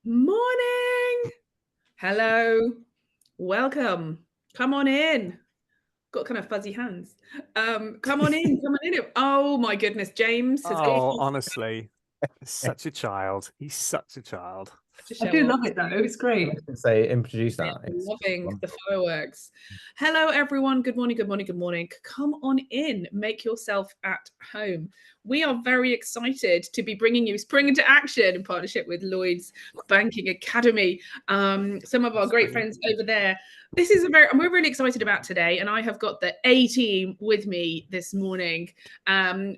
Morning. Hello. Welcome. Come on in. Got kind of fuzzy hands. Come on in. Come on in. Oh my goodness, James has got Oh, honestly, such a child. He's such a child. to I show do off. love it though. It's great. Say introduce I that. am It's loving the wonderful. fireworks. Hello, everyone. Good morning, good morning, good morning. Come on in. Make yourself at home. We are very excited to be bringing you Spring into Action in partnership with Lloyds Banking Academy. Some of our great friends over there. We're really excited about today, and I have got the A team with me this morning.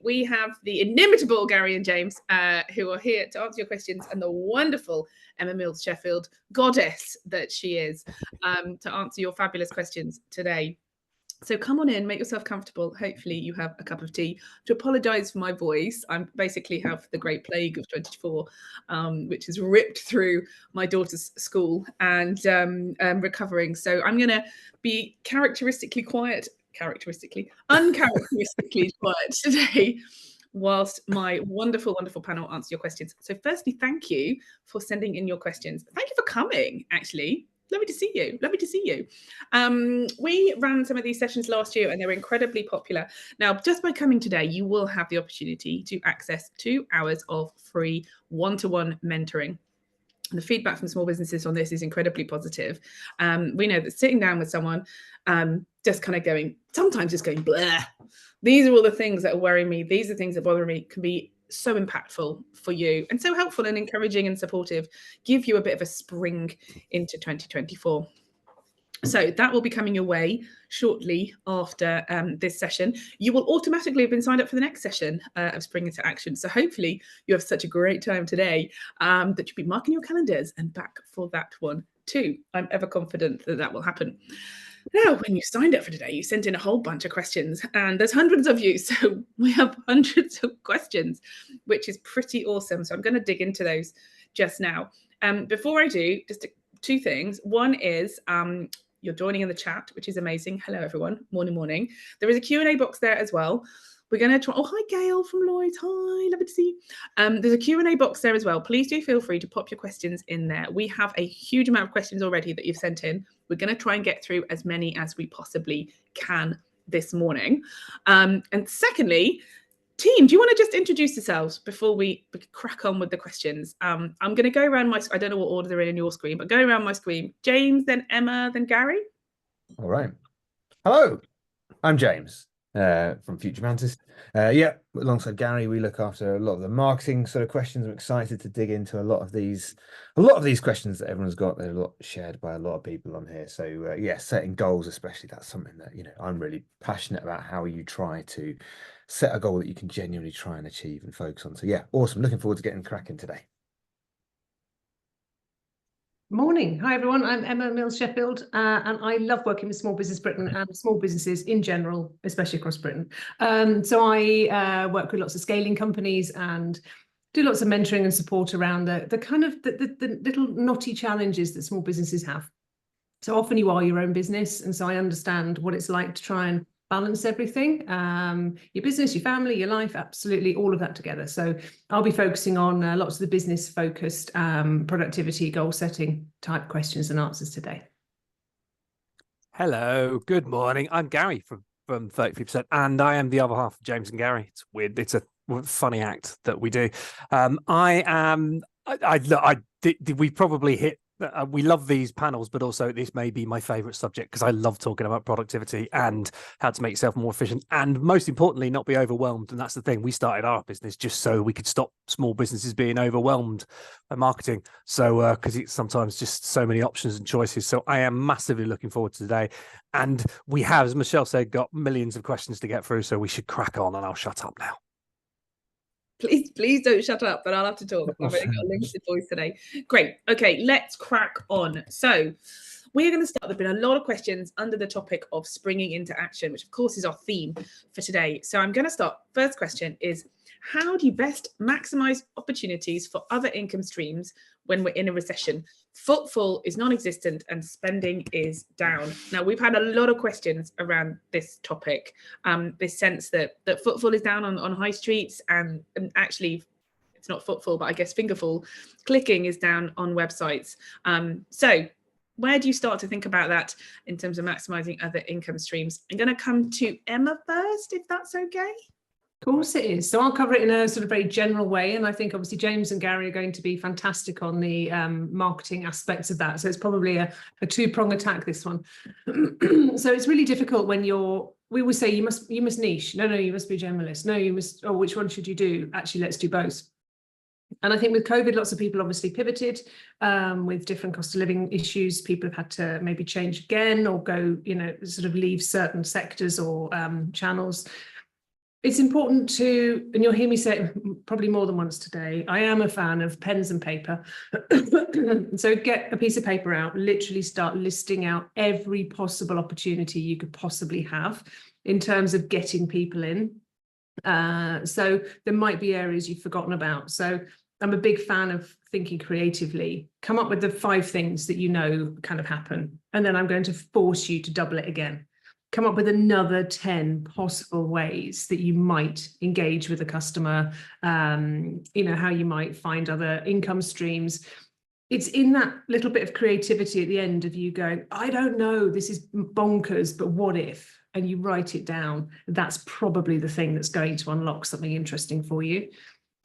We have the inimitable Garry and James, who are here to answer your questions, and the wonderful Emma Mills-Sheffield, goddess that she is, to answer your fabulous questions today. So come on in, make yourself comfortable. Hopefully you have a cup of tea. To apologise for my voice, I basically have the great plague of 24, which has ripped through my daughter's school, and recovering. So I'm going to be uncharacteristically quiet today, whilst my wonderful, wonderful panel answer your questions. So firstly, thank you for sending in your questions. Thank you for coming, actually. Lovely to see you. Lovely to see you. We ran some of these sessions last year and they were incredibly popular. Now, just by coming today, you will have the opportunity to access 2 hours of free one-to-one mentoring. And the feedback from small businesses on this is incredibly positive. We know that sitting down with someone, just kind of sometimes just going, blah. These are all the things that are worrying me. These are things that bother me, can be so impactful for you and so helpful and encouraging and supportive, give you a bit of a spring into 2024. So that will be coming your way shortly after this session. You will automatically have been signed up for the next session of Spring into Action. So hopefully you have such a great time today that you'll be marking your calendars and back for that one too. I'm ever confident that that will happen. Now, when you signed up for today, you sent in a whole bunch of questions, and there's hundreds of you. So we have hundreds of questions, which is pretty awesome. So I'm going to dig into those just now. Before I do, just two things. One is you're joining in the chat, which is amazing. Hello, everyone. Morning. There is a Q&A box there as well. We're going to try. Oh, hi, Gail from Lloyds. Hi, lovely to see you. There's a Q&A box there as well. Please do feel free to pop your questions in there. We have a huge amount of questions already that you've sent in. We're going to try and get through as many as we possibly can this morning. And secondly, team, do you want to just introduce yourselves before we crack on with the questions? I'm going to go around I don't know what order they're in your screen, but go around my screen. James, then Emma, then Garry. All right. Hello, I'm James from Future Mantis. Alongside Garry, we look after a lot of the marketing sort of questions. I'm excited to dig into a lot of these questions that everyone's got. They're a lot shared by a lot of people on here. So setting goals, especially, that's something that I'm really passionate about. How you try to set a goal that you can genuinely try and achieve and focus on. So yeah, awesome. Looking forward to getting cracking today. Morning. Hi, everyone. I'm Emma Mills-Sheffield, and I love working with Small Business Britain and small businesses in general, especially across Britain. So I work with lots of scaling companies and do lots of mentoring and support around the kind of the little knotty challenges that small businesses have. So often you are your own business, and so I understand what it's like to try and balance everything, your business, your family, your life, absolutely all of that together. So I'll be focusing on lots of the business focused productivity, goal setting type questions and answers today. Hello, good morning. I'm Garry from 33%, and I am the other half of James and Garry. It's weird. It's a funny act that we do. We probably hit. We love these panels, but also this may be my favorite subject because I love talking about productivity and how to make yourself more efficient, and most importantly, not be overwhelmed. And that's the thing. We started our business just so we could stop small businesses being overwhelmed by marketing. So because it's sometimes just so many options and choices. So I am massively looking forward to today. And we have, as Michelle said, got millions of questions to get through. So we should crack on, and I'll shut up now. Please don't shut up, but I'll have to talk. I've only got a limited voice today. Great. Okay, let's crack on. So we're going to start. There've been a lot of questions under the topic of springing into action, which of course is our theme for today. So I'm going to start. First question is, how do you best maximize opportunities for other income streams when we're in a recession? Footfall is non-existent and spending is down. Now, we've had a lot of questions around this topic, this sense that footfall is down on high streets, and actually it's not footfall, but I guess fingerful, clicking is down on websites. So where do you start to think about that in terms of maximizing other income streams? I'm going to come to Emma first, if that's okay. Of course it is. So I'll cover it in a sort of very general way. And I think obviously James and Garry are going to be fantastic on the marketing aspects of that. So it's probably a two-prong attack, this one. So it's really difficult when we always say you must niche. No, you must be generalist. No, you must, oh, which one should you do? Actually, let's do both. And I think with COVID, lots of people obviously pivoted with different cost of living issues. People have had to maybe change again or go, sort of leave certain sectors or channels. It's important to, and you'll hear me say it probably more than once today, I am a fan of pens and paper. So get a piece of paper out, literally start listing out every possible opportunity you could possibly have in terms of getting people in. So there might be areas you've forgotten about. So I'm a big fan of thinking creatively. Come up with the 5 things that you know kind of happen, and then I'm going to force you to double it again. Come up with another 10 possible ways that you might engage with a customer, how you might find other income streams. It's in that little bit of creativity at the end of you going, I don't know, this is bonkers, but what if? And you write it down. That's probably the thing that's going to unlock something interesting for you.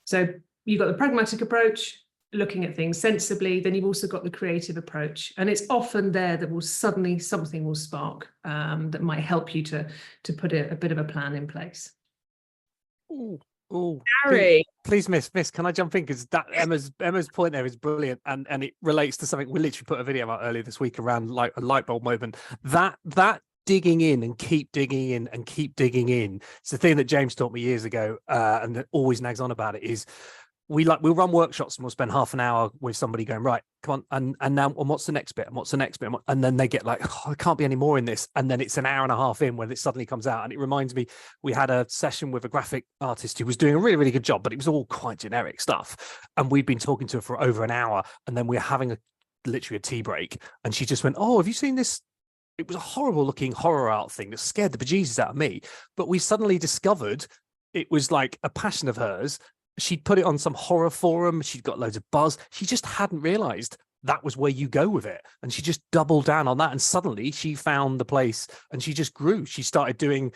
So you've got the pragmatic approach, looking at things sensibly, then you've also got the creative approach. And it's often there that will suddenly something will spark that might help you to put a bit of a plan in place. Oh, Garry. Please, miss, can I jump in? Because that Emma's point there is brilliant, and it relates to something we literally put a video out earlier this week around, like, a light bulb moment. That digging in and keep digging in and keep digging in. It's the thing that James taught me years ago, and that always nags on about it is, we'll run workshops and we'll spend half an hour with somebody going, right, come on, and now, and what's the next bit, and what's the next bit, and then they get like, oh, there can't be any more in this, and then it's an hour and a half in when it suddenly comes out. And it reminds me, we had a session with a graphic artist who was doing a really, really good job, but it was all quite generic stuff, and we'd been talking to her for over an hour, and then we were having literally a tea break, and she just went, oh, have you seen this? It was a horrible looking horror art thing that scared the bejesus out of me, but we suddenly discovered it was like a passion of hers. She'd put it on some horror forum. She'd got loads of buzz. She just hadn't realized that was where you go with it. And she just doubled down on that. And suddenly she found the place and she just grew. She started doing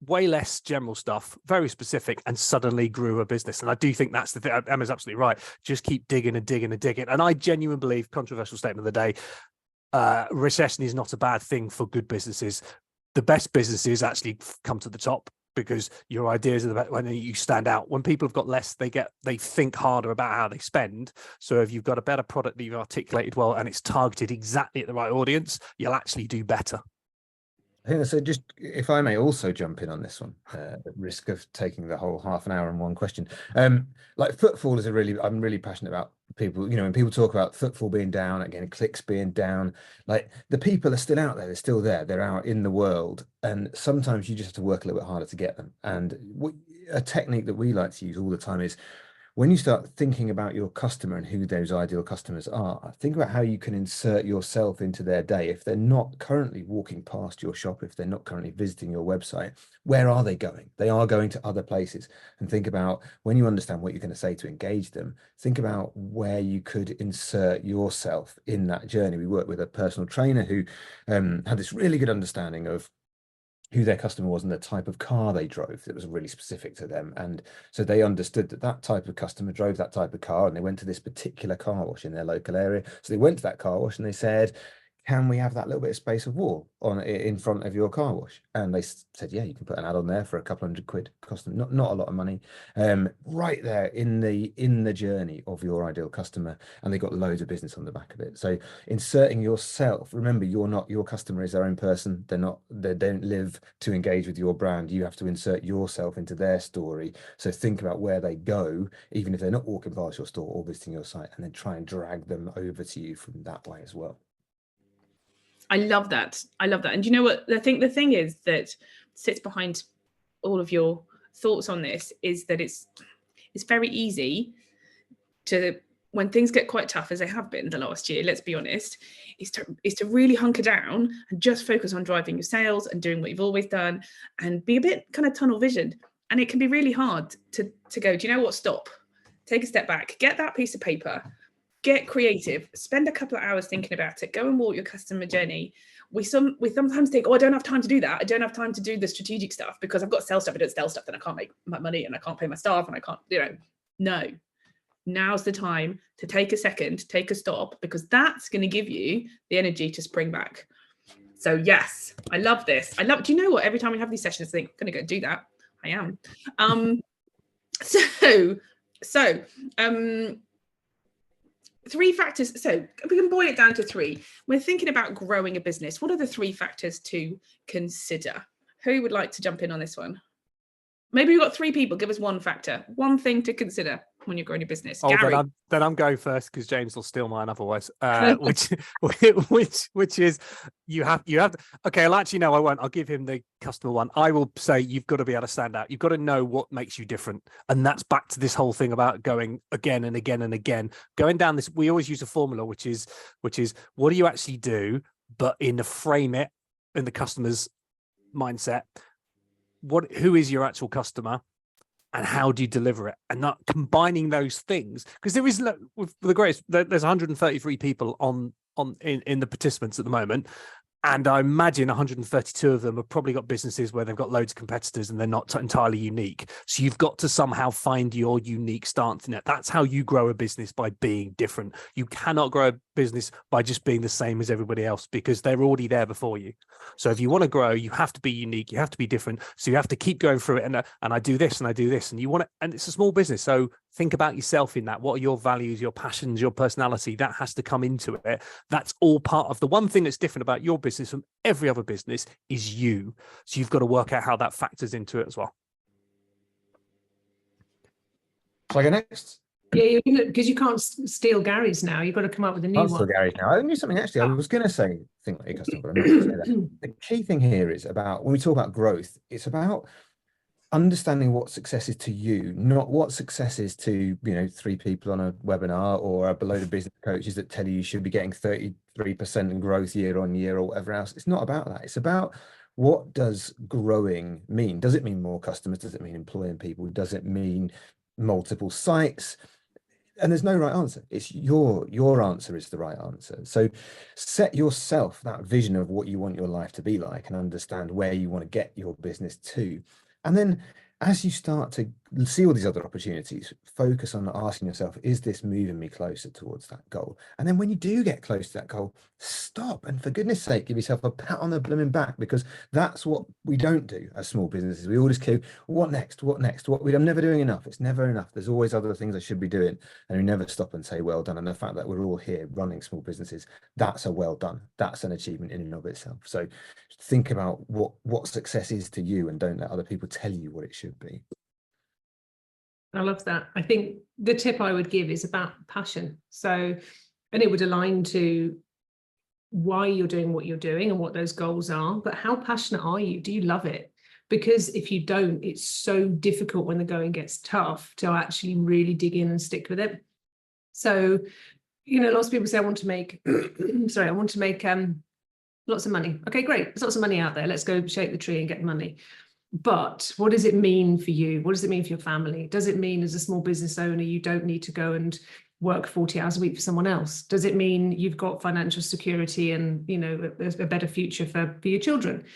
way less general stuff, very specific, and suddenly grew a business. And I do think that's the thing. Emma's absolutely right. Just keep digging and digging and digging. And I genuinely believe, controversial statement of the day, recession is not a bad thing for good businesses. The best businesses actually come to the top, because your ideas are the best when you stand out. When people have got less, they think harder about how they spend. So if you've got a better product that you've articulated well and it's targeted exactly at the right audience, you'll actually do better. I think so. Just, if I may also jump in on this one, at risk of taking the whole half an hour in one question. Like, footfall is I'm really passionate about people. When people talk about footfall being down, again, clicks being down, like, the people are still out there. They're still there. They're out in the world. And sometimes you just have to work a little bit harder to get them. And a technique that we like to use all the time is, when you start thinking about your customer and who those ideal customers are, think about how you can insert yourself into their day. If they're not currently walking past your shop, if they're not currently visiting your website, where are they going? They are going to other places. And think about, when you understand what you're going to say to engage them, think about where you could insert yourself in that journey. We worked with a personal trainer who had this really good understanding of who their customer was and the type of car they drove that was really specific to them. And so they understood that type of customer drove that type of car, and they went to this particular car wash in their local area. So they went to that car wash and they said, can we have that little bit of space of wall in front of your car wash? And they said, yeah, you can put an ad on there for a couple £100, cost them not a lot of money, right there in the journey of your ideal customer. And they got loads of business on the back of it. So inserting yourself, remember, your customer is their own person. They don't live to engage with your brand. You have to insert yourself into their story. So think about where they go, even if they're not walking past your store or visiting your site, and then try and drag them over to you from that way as well. I love that. And you know what? I think the thing is that sits behind all of your thoughts on this is that it's very easy to, when things get quite tough, as they have been the last year, let's be honest, is to really hunker down and just focus on driving your sales and doing what you've always done and be a bit kind of tunnel visioned. And it can be really hard to go, do you know what? Stop. take a step back, get that piece of paper, get creative, spend a couple of hours thinking about it, go and walk your customer journey. We sometimes think, oh, I don't have time to do that. I don't have time to do the strategic stuff because I've got to sell stuff. I don't sell stuff, then I can't make my money and I can't pay my staff and I can't, no. Now's the time to take a second, take a stop, because that's going to give you the energy to spring back. So yes, I love this. Do you know what? Every time we have these sessions, I think, I'm going to go do that. I am. So 3 factors. So we can boil it down to 3. We're thinking about growing a business. What are the 3 factors to consider? Who would like to jump in on this one? Maybe we've got 3 people. Give us 1 factor, 1 thing to consider when you're growing a business. Oh, Garry. then I'm going first because James will steal mine otherwise. Which is you have. Okay, I'll actually no, I won't. I'll give him the customer one. I will say you've got to be able to stand out. You've got to know what makes you different, and that's back to this whole thing about going again and again and again, going down this. We always use a formula, which is what do you actually do, but frame it in the customer's mindset. Who is your actual customer, and how do you deliver it, and not combining those things, because there is with the greatest. There's 133 people in the participants at the moment, and I imagine 132 of them have probably got businesses where they've got loads of competitors and they're not entirely unique. So you've got to somehow find your unique stance in it. That's how you grow a business, by being different. You cannot grow a business by just being the same as everybody else, because they're already there before you. So if you want to grow, you have to be unique. You have to be different. So you have to keep going through it. And I do this and I do this, and you want to. And it's a small business, so think about yourself in that. What are your values, your passions, your personality? That has to come into it. That's all part of the one thing that's different about your business from every other business is you. So you've got to work out how that factors into it as well. Shall I go next? Yeah, because you can't steal Garry's now. You've got to come up with a new one. Steal Garry's now. I knew something actually. I was going to say think like your customer, but I'm not going to say that. The key thing here is about when we talk about growth, it's about understanding what success is to you, not what success is to 3 people on a webinar or below the business coaches that tell you should be getting 33% in growth year on year or whatever else. It's not about that. It's about what does growing mean? Does it mean more customers? Does it mean employing people? Does it mean multiple sites? And there's no right answer. It's your answer is the right answer. So set yourself that vision of what you want your life to be like and understand where you want to get your business to. And then as you start to see all these other opportunities, focus on asking yourself, is this moving me closer towards that goal? And then when you do get close to that goal, stop and for goodness sake, give yourself a pat on the blooming back, because that's what we don't do as small businesses. We all just go, what next? What next? I'm never doing enough. It's never enough. There's always other things I should be doing. And we never stop and say, well done. And the fact that we're all here running small businesses, that's a well done. That's an achievement in and of itself. So think about what success is to you, and don't let other people tell you what it should be. I love that. I think the tip I would give is about passion. So, and it would align to why you're doing what you're doing and what those goals are, but how passionate are you? Do you love it? Because if you don't, it's so difficult when the going gets tough to actually really dig in and stick with it. So, lots of people say, I want to make, I want to make lots of money. Okay, great. There's lots of money out there. Let's go shake the tree and get the money. But what does it mean for you? What does it mean for your family? Does it mean as a small business owner, you don't need to go and work 40 hours a week for someone else? Does it mean you've got financial security and, a better future for your children?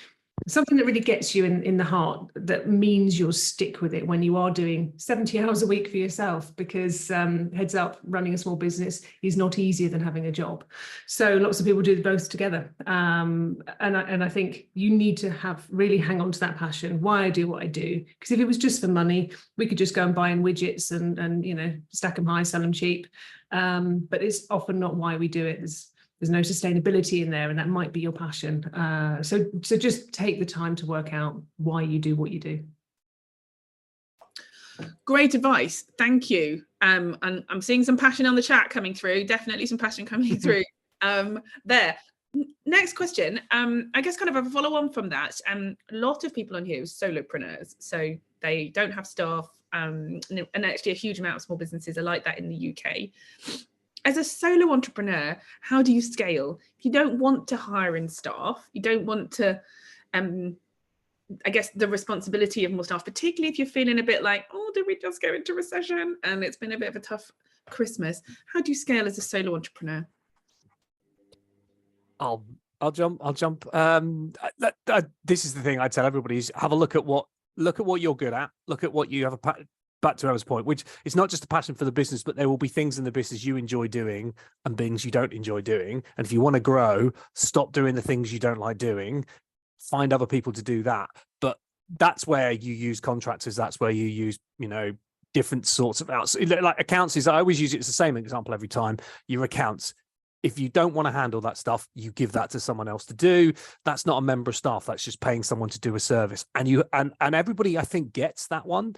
Something that really gets you in the heart, that means you'll stick with it when you are doing 70 hours a week for yourself, because heads up, running a small business is not easier than having a job. So lots of people do both together. And I think you need to really hang on to that passion, why I do what I do. Because if it was just for money, we could just go and buy in widgets and stack them high, sell them cheap. But it's often not why we do it. There's no sustainability in there, and that might be your passion. So just take the time to work out why you do what you do. Great advice. Thank you. And I'm seeing some passion on the chat coming through. Definitely some passion coming through there. Next question. I guess kind of a follow on from that. A lot of people on here are solopreneurs, so they don't have staff, and actually a huge amount of small businesses are like that in the UK. As a solo entrepreneur, how do you scale? If you don't want to hire in staff, you don't want to I guess the responsibility of more staff, particularly if you're feeling a bit like, oh, did we just go into recession and it's been a bit of a tough Christmas? How do you scale as a solo entrepreneur? I'll jump. This is the thing I tell everybody: is have a look at what you're good at. Look at what you have back to Emma's point, which is not just a passion for the business, but there will be things in the business you enjoy doing and things you don't enjoy doing. And if you want to grow, stop doing the things you don't like doing. Find other people to do that. But that's where you use contractors. That's where you use, different sorts of like accounts. I always use it as the same example every time. Your accounts. If you don't want to handle that stuff, you give that to someone else to do. That's not a member of staff. That's just paying someone to do a service. And everybody, I think, gets that one.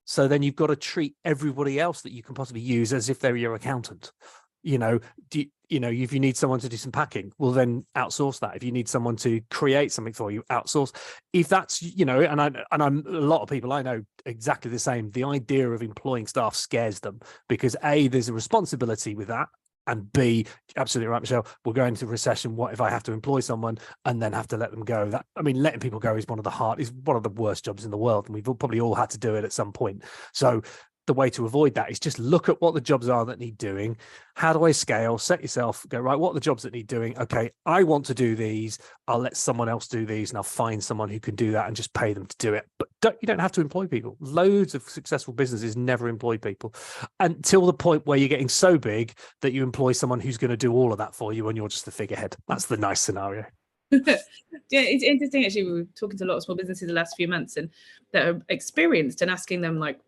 So then you've got to treat everybody else that you can possibly use as if they're your accountant. If you need someone to do some packing, well, then outsource that. If you need someone to create something for you, outsource. If that's, and I'm a lot of people I know exactly the same. The idea of employing staff scares them because A, there's a responsibility with that. And B, absolutely right, Michelle, we'll go into recession. What if I have to employ someone and then have to let them go? Letting people go is one of the worst jobs in the world. And we've probably all had to do it at some point. So the way to avoid that is just look at what the jobs are that need doing. How do I scale? Set yourself, go, right, what are the jobs that need doing? Okay, I want to do these. I'll let someone else do these and I'll find someone who can do that and just pay them to do it. But you don't have to employ people. Loads of successful businesses never employ people until the point where you're getting so big that you employ someone who's going to do all of that for you and you're just the figurehead. That's the nice scenario. Yeah, it's interesting actually. We were talking to a lot of small businesses the last few months and that are experienced and asking them like,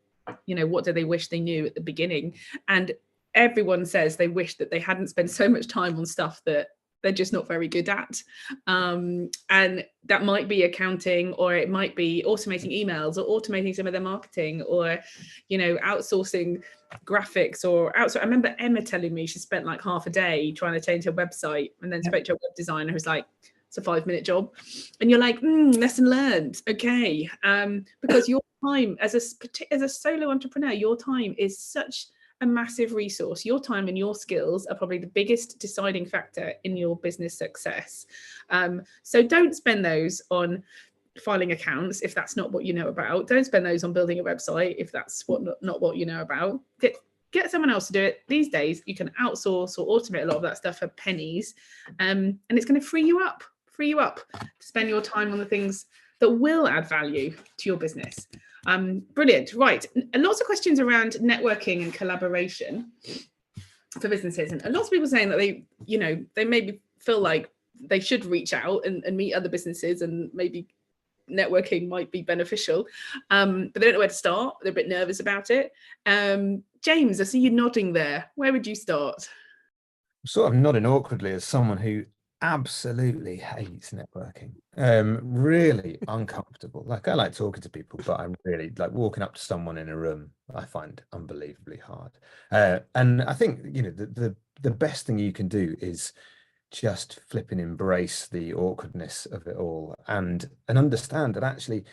what do they wish they knew at the beginning? And everyone says they wish that they hadn't spent so much time on stuff that they're just not very good at. And that might be accounting, or it might be automating emails or automating some of their marketing, or, outsourcing graphics or outsource. I remember Emma telling me she spent like half a day trying to change her website and then spoke to a web designer who's like, it's a 5-minute job. And you're like, lesson learned. Okay. Because your time as a solo entrepreneur, your time is such a massive resource. Your time and your skills are probably the biggest deciding factor in your business success. So don't spend those on filing accounts if that's not what you know about. Don't spend those on building a website if that's not what you know about. Get someone else to do it. These days, you can outsource or automate a lot of that stuff for pennies, and it's going to free you up to spend your time on the things that will add value to your business. Brilliant. Right. Lots of questions around networking and collaboration for businesses. And lots of people saying that they maybe feel like they should reach out and meet other businesses, and maybe networking might be beneficial, but they don't know where to start. They're a bit nervous about it. James, I see you nodding there. Where would you start? I'm sort of nodding awkwardly as someone who absolutely hates networking. Really uncomfortable. Like, I like talking to people, but I'm really like walking up to someone in a room, I find unbelievably hard. And I think, the best thing you can do is just flip and embrace the awkwardness of it all, and understand that actually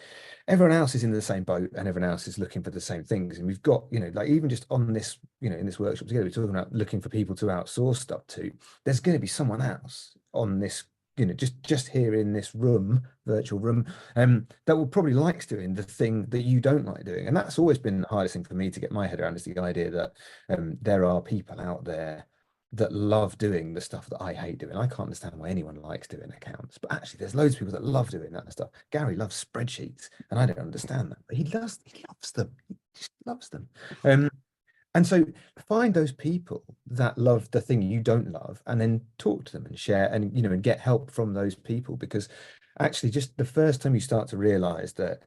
everyone else is in the same boat and everyone else is looking for the same things. And we've got, like, even just on this, in this workshop together, we're talking about looking for people to outsource stuff to. There's going to be someone else on this, just here in this room, virtual room, that will probably likes doing the thing that you don't like doing. And that's always been the hardest thing for me to get my head around, is the idea that there are people out there that love doing the stuff that I hate doing. I can't understand why anyone likes doing accounts, but actually there's loads of people that love doing that stuff. Garry loves spreadsheets, and I don't understand that, but he loves them. He just loves them. And so find those people that love the thing you don't love, and then talk to them and share, and and get help from those people, because actually just the first time you start to realize that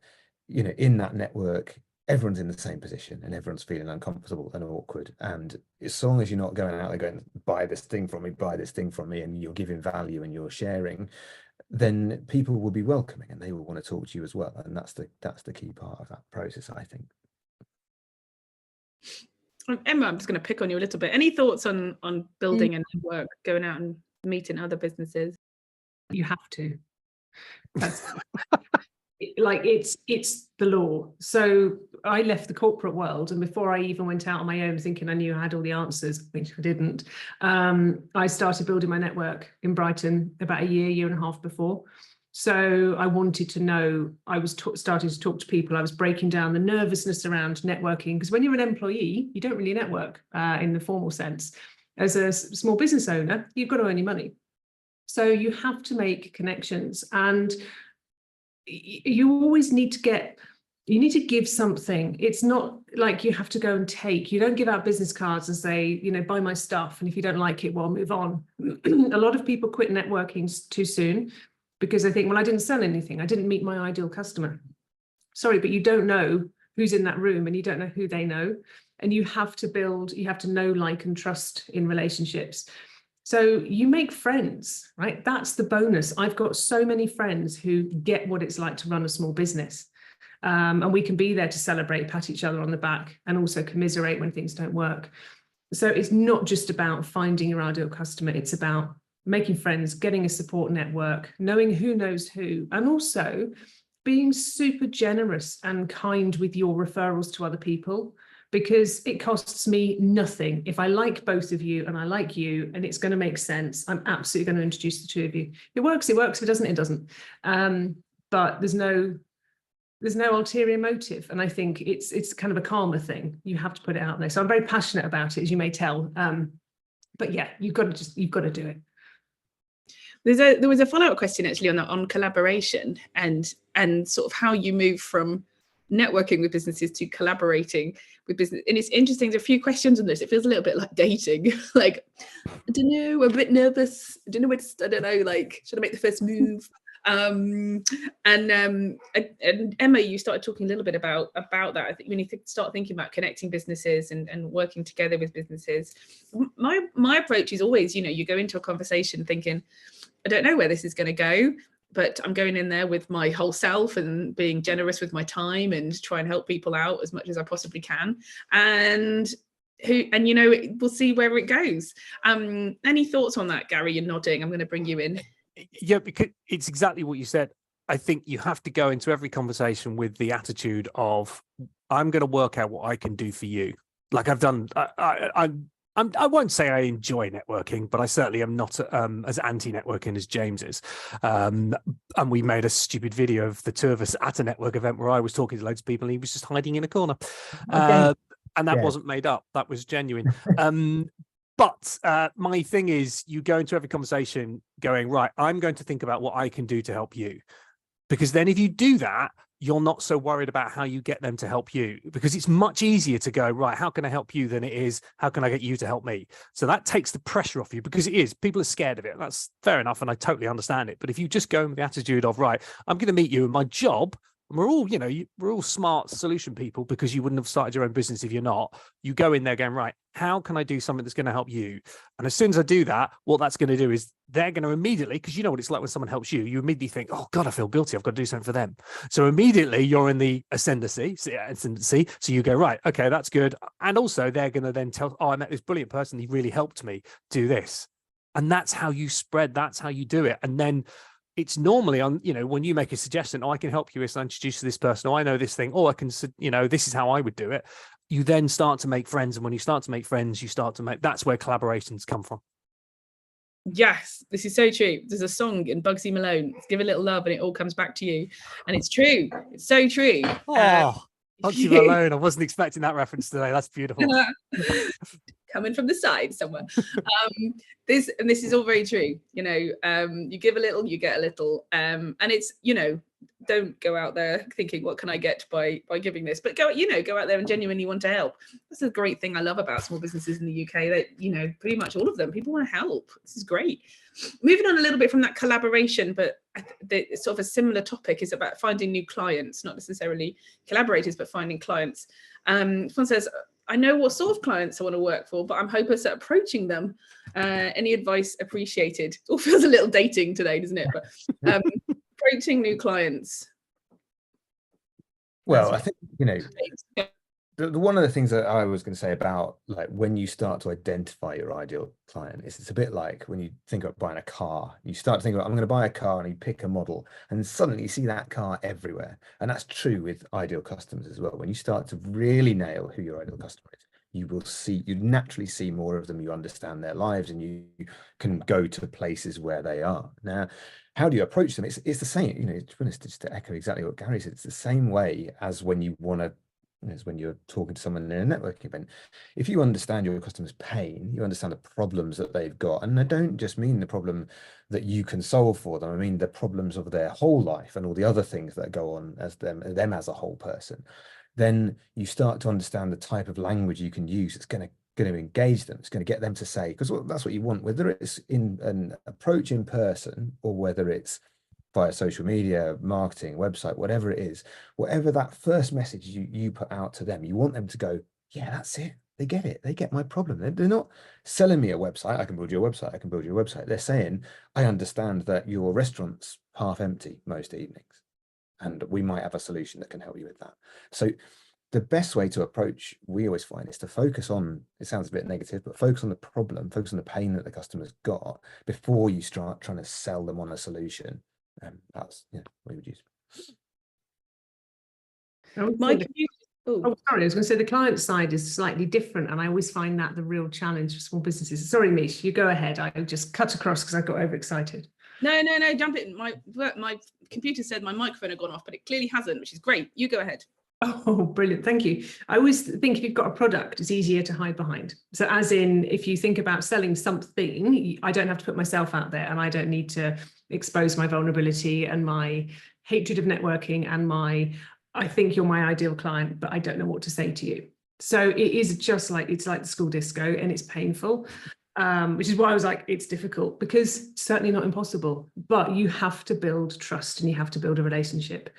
in that network everyone's in the same position and everyone's feeling uncomfortable and awkward, and as long as you're not going out there going, buy this thing from me, and you're giving value and you're sharing, then people will be welcoming and they will want to talk to you as well. And that's the key part of that process, I think. Emma, I'm just going to pick on you a little bit. Any thoughts on building a network, going out and meeting other businesses? You have to. That's like it's the law. So I left the corporate world, and before I even went out on my own thinking I knew I had all the answers, which I didn't, I started building my network in Brighton about a year and a half before. So I wanted to know, I was starting to talk to people, I was breaking down the nervousness around networking, because when you're an employee, you don't really network in the formal sense. As a small business owner, you've got to earn your money. So you have to make connections, and you always need to give something. It's not like you have to go and take. You don't give out business cards and say, buy my stuff, and if you don't like it, well, move on. A lot of people quit networking too soon because they think, well, I didn't sell anything. I didn't meet my ideal customer. Sorry, but you don't know who's in that room, and you don't know who they know. And you have to know, like, and trust in relationships. So you make friends, right? That's the bonus. I've got so many friends who get what it's like to run a small business. And we can be there to celebrate, pat each other on the back, and also commiserate when things don't work. So it's not just about finding your ideal customer. It's about making friends, getting a support network, knowing who knows who, and also being super generous and kind with your referrals to other people, because it costs me nothing. If I like both of you and I like you and it's going to make sense, I'm absolutely going to introduce the two of you. If it works, it works. If it doesn't, it doesn't. But there's no ulterior motive. And I think it's kind of a karma thing. You have to put it out there. So I'm very passionate about it, as you may tell. But yeah, you've got to do it. There was a follow-up question actually on collaboration and sort of how you move from networking with businesses to collaborating with business. And it's interesting, there's a few questions on this. It feels a little bit like dating. Like, I don't know, I'm a bit nervous. I don't know I don't know, like, should I make the first move? And Emma, you started talking a little bit about that. I think when you start thinking about connecting businesses and working together with businesses, my approach is always, you go into a conversation thinking, I don't know where this is going to go, but I'm going in there with my whole self and being generous with my time and try and help people out as much as I possibly can. And we'll see where it goes. Any thoughts on that, Garry? You're nodding. I'm going to bring you in. Yeah, because it's exactly what you said. I think you have to go into every conversation with the attitude of, I'm going to work out what I can do for you. Like I've done, I won't say I enjoy networking, but I certainly am not as anti-networking as James is. And we made a stupid video of the two of us at a network event where I was talking to loads of people and he was just hiding in a corner. Okay. And that wasn't made up. That was genuine. But my thing is, you go into every conversation going, right, I'm going to think about what I can do to help you. Because then if you do that, you're not so worried about how you get them to help you, because it's much easier to go, right, how can I help you, than it is, how can I get you to help me? So that takes the pressure off you, because people are scared of it. That's fair enough. And I totally understand it. But if you just go in with the attitude of, right, I'm going to meet you, and my job, and we're all smart solution people, because you wouldn't have started your own business if you're not. You go in there going, right, how can I do something that's going to help you? And as soon as I do that, what that's going to do is they're going to immediately, because you know what it's like when someone helps you, you immediately think, oh God, I feel guilty. I've got to do something for them. So immediately you're in the ascendancy. So you go, right, okay, that's good. And also they're going to then tell, oh, I met this brilliant person. He really helped me do this. And that's how you spread. That's how you do it. And then it's normally on, when you make a suggestion, oh, I can help you if I introduce to this person, or I know this thing, or I can, this is how I would do it. You then start to make friends. And when you start to make friends, that's where collaborations come from. Yes, this is so true. There's a song in Bugsy Malone, give a little love and it all comes back to you. And it's true. It's so true. Oh, Bugsy Malone. I wasn't expecting that reference today. That's beautiful. Coming from the side somewhere. This is all very true. You give a little, you get a little. And it's, don't go out there thinking, what can I get by giving this? But go out there and genuinely want to help. That's a great thing I love about small businesses in the UK, that, pretty much all of them, people want to help. This is great. Moving on a little bit from that collaboration, but it's sort of a similar topic, is about finding new clients, not necessarily collaborators, but finding clients. Someone says, I know what sort of clients I want to work for, but I'm hopeless at approaching them. Any advice appreciated? It all feels a little dating today, doesn't it? But approaching new clients. Well, I think, the one of the things that I was going to say about, like, when you start to identify your ideal client, is it's a bit like when you think about buying a car. You start to think about, I'm going to buy a car, and you pick a model, and suddenly you see that car everywhere. And that's true with ideal customers as well. When you start to really nail who your ideal customer is, you naturally see more of them, you understand their lives, and you can go to places where they are. Now, how do you approach them? It's the same, to be honest, just to echo exactly what Garry said, it's the same way as when you want to, as when you're talking to someone in a networking event. If you understand your customer's pain, you understand the problems that they've got, and I don't just mean the problem that you can solve for them, I mean the problems of their whole life and all the other things that go on as them as a whole person, then you start to understand the type of language you can use that's going to engage them. It's going to get them to say, because that's what you want, whether it's in an approach in person or whether it's via social media, marketing, website, whatever it is, whatever that first message you put out to them, you want them to go, yeah, that's it. They get it. They get my problem. They're not selling me a website. I can build you a website. I can build you a website. They're saying, I understand that your restaurant's half empty most evenings, and we might have a solution that can help you with that. So the best way to approach, we always find, is to focus on, it sounds a bit negative, but focus on the problem, focus on the pain that the customer's got before you start trying to sell them on a solution. That's what we would use. Mike, oh, sorry, I was going to say the client side is slightly different, and I always find that the real challenge for small businesses. Sorry, Mish, you go ahead. I just cut across because I got overexcited. No, jump in. My computer said my microphone had gone off, but it clearly hasn't, which is great. You go ahead. Oh, brilliant. Thank you. I always think if you've got a product, it's easier to hide behind. So as in, if you think about selling something, I don't have to put myself out there, and I don't need to expose my vulnerability and my hatred of networking and I think you're my ideal client, but I don't know what to say to you. So it is just like, it's like the school disco, and it's painful. Which is why I was like, it's difficult, because certainly not impossible, but you have to build trust and you have to build a relationship.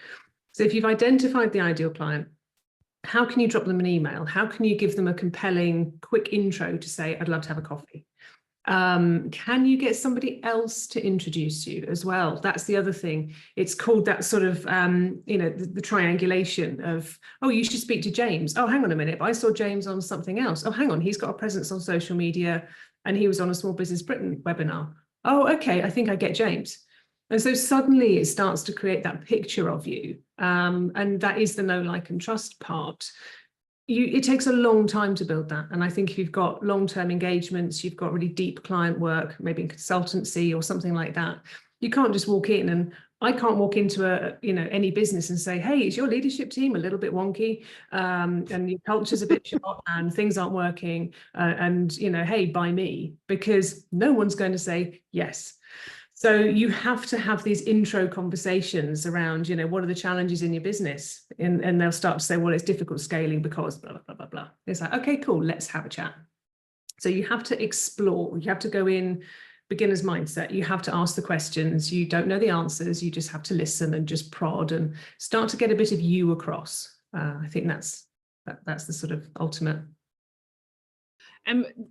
So if you've identified the ideal client, how can you drop them an email? How can you give them a compelling, quick intro to say, I'd love to have a coffee? Can you get somebody else to introduce you as well? That's the other thing. It's called that sort of, the triangulation of, oh, you should speak to James. Oh, hang on a minute. I saw James on something else. Oh, hang on. He's got a presence on social media and he was on a Small Business Britain webinar. Oh, okay. I think I get James. And so suddenly it starts to create that picture of you. And that is the know, like, and trust part. It takes a long time to build that. And I think if you've got long-term engagements, you've got really deep client work, maybe in consultancy or something like that, you can't just walk in. And I can't walk into any business and say, hey, is your leadership team a little bit wonky, and your culture's a bit short and things aren't working, and hey, buy me, because no one's going to say yes. So you have to have these intro conversations around, what are the challenges in your business? And they'll start to say, well, it's difficult scaling because blah, blah, blah, blah. It's like, okay, cool, let's have a chat. So you have to explore, you have to go in beginner's mindset. You have to ask the questions. You don't know the answers. You just have to listen and just prod and start to get a bit of you across. I think that's the sort of ultimate.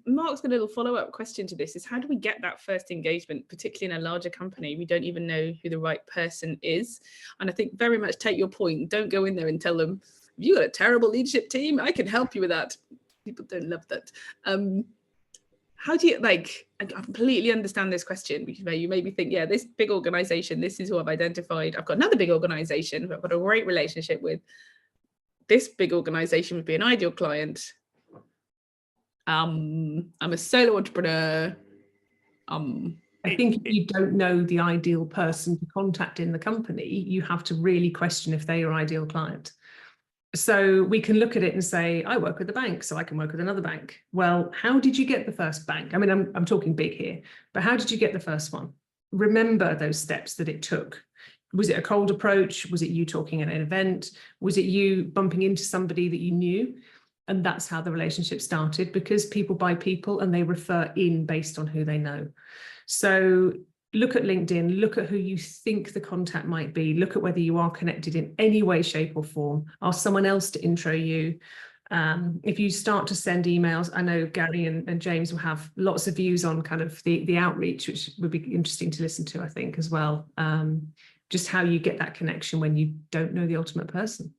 Mark's got a little follow-up question to this, is how do we get that first engagement, particularly in a larger company? We don't even know who the right person is. And I think very much take your point. Don't go in there and tell them, you got a terrible leadership team, I can help you with that. People don't love that. How do you, I completely understand this question, because you maybe think, yeah, this big organization, this is who I've identified. I've got another big organization who I've got a great relationship with. This big organization would be an ideal client. I'm a solo entrepreneur. I think if you don't know the ideal person to contact in the company, you have to really question if they're your ideal client. So we can look at it and say, I work with a bank, so I can work with another bank. Well, how did you get the first bank? I mean, I'm talking big here, but how did you get the first one? Remember those steps that it took. Was it a cold approach? Was it you talking at an event? Was it you bumping into somebody that you knew? And that's how the relationship started, because people buy people and they refer in based on who they know. So look at LinkedIn, look at who you think the contact might be, look at whether you are connected in any way, shape or form. Ask someone else to intro you. If you start to send emails, I know Garry and James will have lots of views on kind of the outreach, which would be interesting to listen to, I think, as well. Just how you get that connection when you don't know the ultimate person.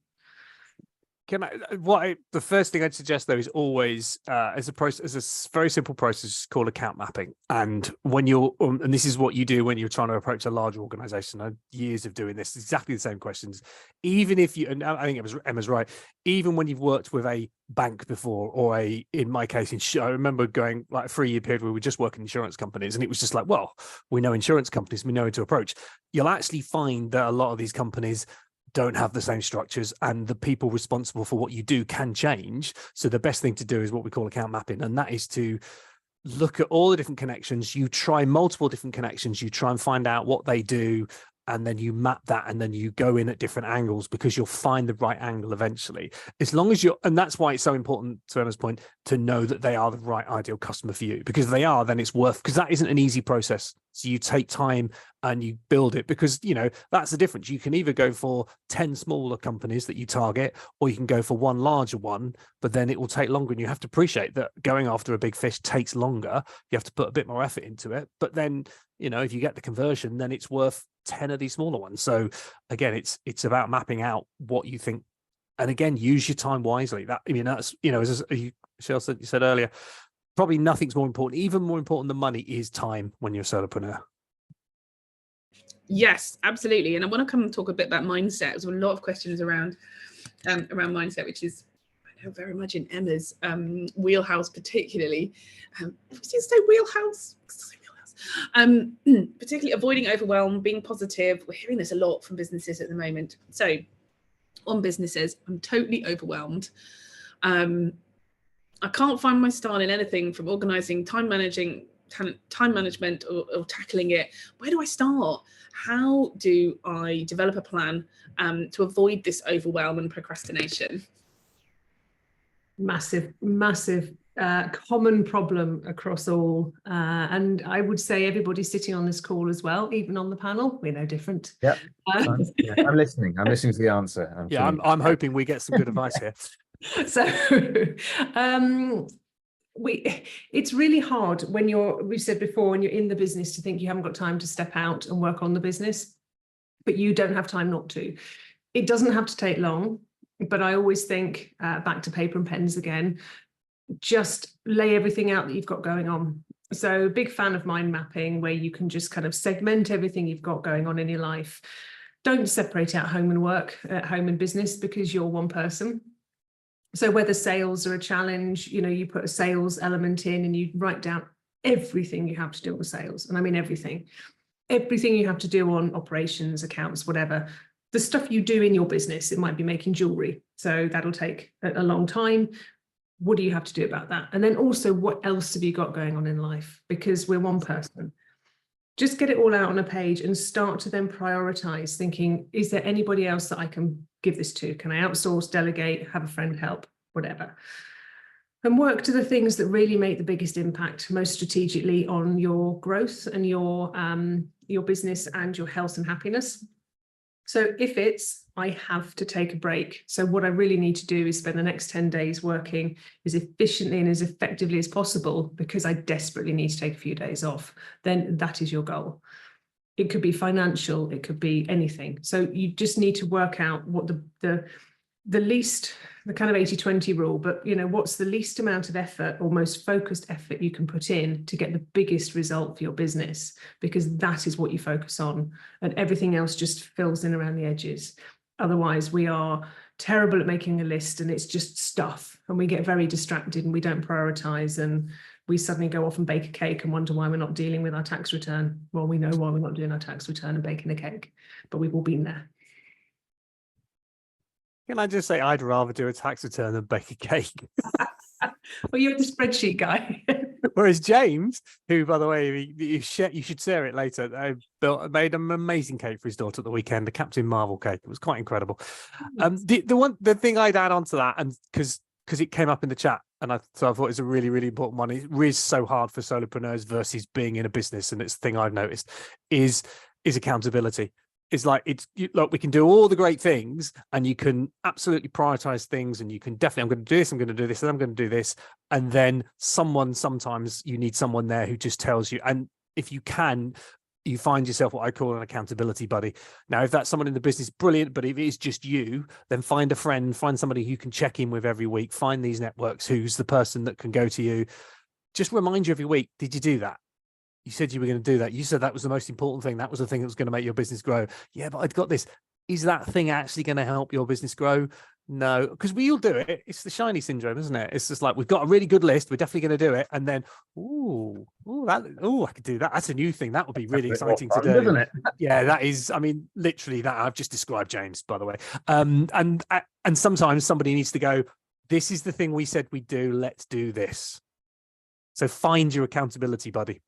The first thing I'd suggest though is always as a very simple process called account mapping. And when you're and this is what you do when you're trying to approach a large organization. I had years of doing this, exactly the same questions. Even if you, and I think Emma's right, even when you've worked with a bank before, or in my case, I remember going like a 3-year period where we were just working insurance companies, and it was just like, well, we know insurance companies, we know who to approach. You'll actually find that a lot of these companies don't have the same structures, and the people responsible for what you do can change. So the best thing to do is what we call account mapping, and that is to look at all the different connections. You try multiple different connections, you try and find out what they do, and then you map that, and then you go in at different angles, because you'll find the right angle eventually. As long as and that's why it's so important, to Emma's point, to know that they are the right ideal customer for you, because if they are, then it's because that isn't an easy process. So you take time and you build it, because, that's the difference. You can either go for 10 smaller companies that you target, or you can go for one larger one, but then it will take longer. And you have to appreciate that going after a big fish takes longer. You have to put a bit more effort into it. But then, if you get the conversion, then it's worth 10 of these smaller ones. So again, it's about mapping out what you think. And again, use your time wisely. That's, as you said earlier, probably nothing's more important. Even more important than money is time when you're a solopreneur. Yes, absolutely. And I want to come and talk a bit about mindset. There's a lot of questions around mindset, which is, I know, very much in Emma's wheelhouse, particularly. Just say wheelhouse. Particularly avoiding overwhelm, being positive. We're hearing this a lot from businesses at the moment. So on businesses, I'm totally overwhelmed. I can't find my style in anything, from organizing, time management or tackling it. Where do I start? How do I develop a plan to avoid this overwhelm and procrastination? Massive common problem across all, and I would say everybody sitting on this call as well, even on the panel, we're no different. Yeah, I'm listening to the answer. I'm hoping we get some good advice here. So it's really hard when we've said before, when you're in the business, to think you haven't got time to step out and work on the business, but you don't have time not to. It doesn't have to take long, but I always think back to paper and pens again. Just lay everything out that you've got going on. So big fan of mind mapping, where you can just kind of segment everything you've got going on in your life. Don't separate out home and work, home and business, because you're one person. So whether sales are a challenge, you put a sales element in and you write down everything you have to do on sales. And I mean everything you have to do on operations, accounts, whatever. The stuff you do in your business, it might be making jewelry. So that'll take a long time. What do you have to do about that? And then also, what else have you got going on in life? Because we're one person. Just get it all out on a page and start to then prioritize, thinking, is there anybody else that I can give this to? Can I outsource, delegate, have a friend help, whatever? And work to the things that really make the biggest impact, most strategically, on your growth and your business and your health and happiness. So if it's, I have to take a break. So what I really need to do is spend the next 10 days working as efficiently and as effectively as possible, because I desperately need to take a few days off. Then that is your goal. It could be financial, it could be anything. So you just need to work out what the least, the kind of 80-20 rule, but what's the least amount of effort or most focused effort you can put in to get the biggest result for your business, because that is what you focus on, and everything else just fills in around the edges. Otherwise, we are terrible at making a list, and it's just stuff, and we get very distracted and we don't prioritize, and we suddenly go off and bake a cake and wonder why we're not dealing with our tax return. Well, we know why we're not doing our tax return and baking a cake, but we've all been there. Can I just say, I'd rather do a tax return than bake a cake. Well, you're the spreadsheet guy. Whereas James, who, by the way, you should share it later, made an amazing cake for his daughter at the weekend, the Captain Marvel cake. It was quite incredible. The thing I'd add on to that, and because it came up in the chat, and I thought it's a really, really important one. It is so hard for solopreneurs versus being in a business, and it's the thing I've noticed is accountability. It's like, look, we can do all the great things, and you can absolutely prioritize things, and you can definitely, I'm going to do this, I'm going to do this, and I'm going to do this. And then sometimes you need someone there who just tells you. And if you can, you find yourself what I call an accountability buddy. Now, if that's someone in the business, brilliant. But if it is just you, then find a friend, find somebody you can check in with every week, find these networks, who's the person that can go to you. Just remind you every week, did you do that? You said you were going to do that. You said that was the most important thing. That was the thing that was going to make your business grow. Yeah, but I'd got this. Is that thing actually going to help your business grow? No, because we all do it. It's the shiny syndrome, isn't it? It's just like, we've got a really good list. We're definitely going to do it. And then, I could do that. That's a new thing. That would be really exciting to do. Doesn't it? Yeah, that is, I mean, literally that I've just described, James, by the way. And sometimes somebody needs to go, this is the thing we said we'd do. Let's do this. So find your accountability buddy.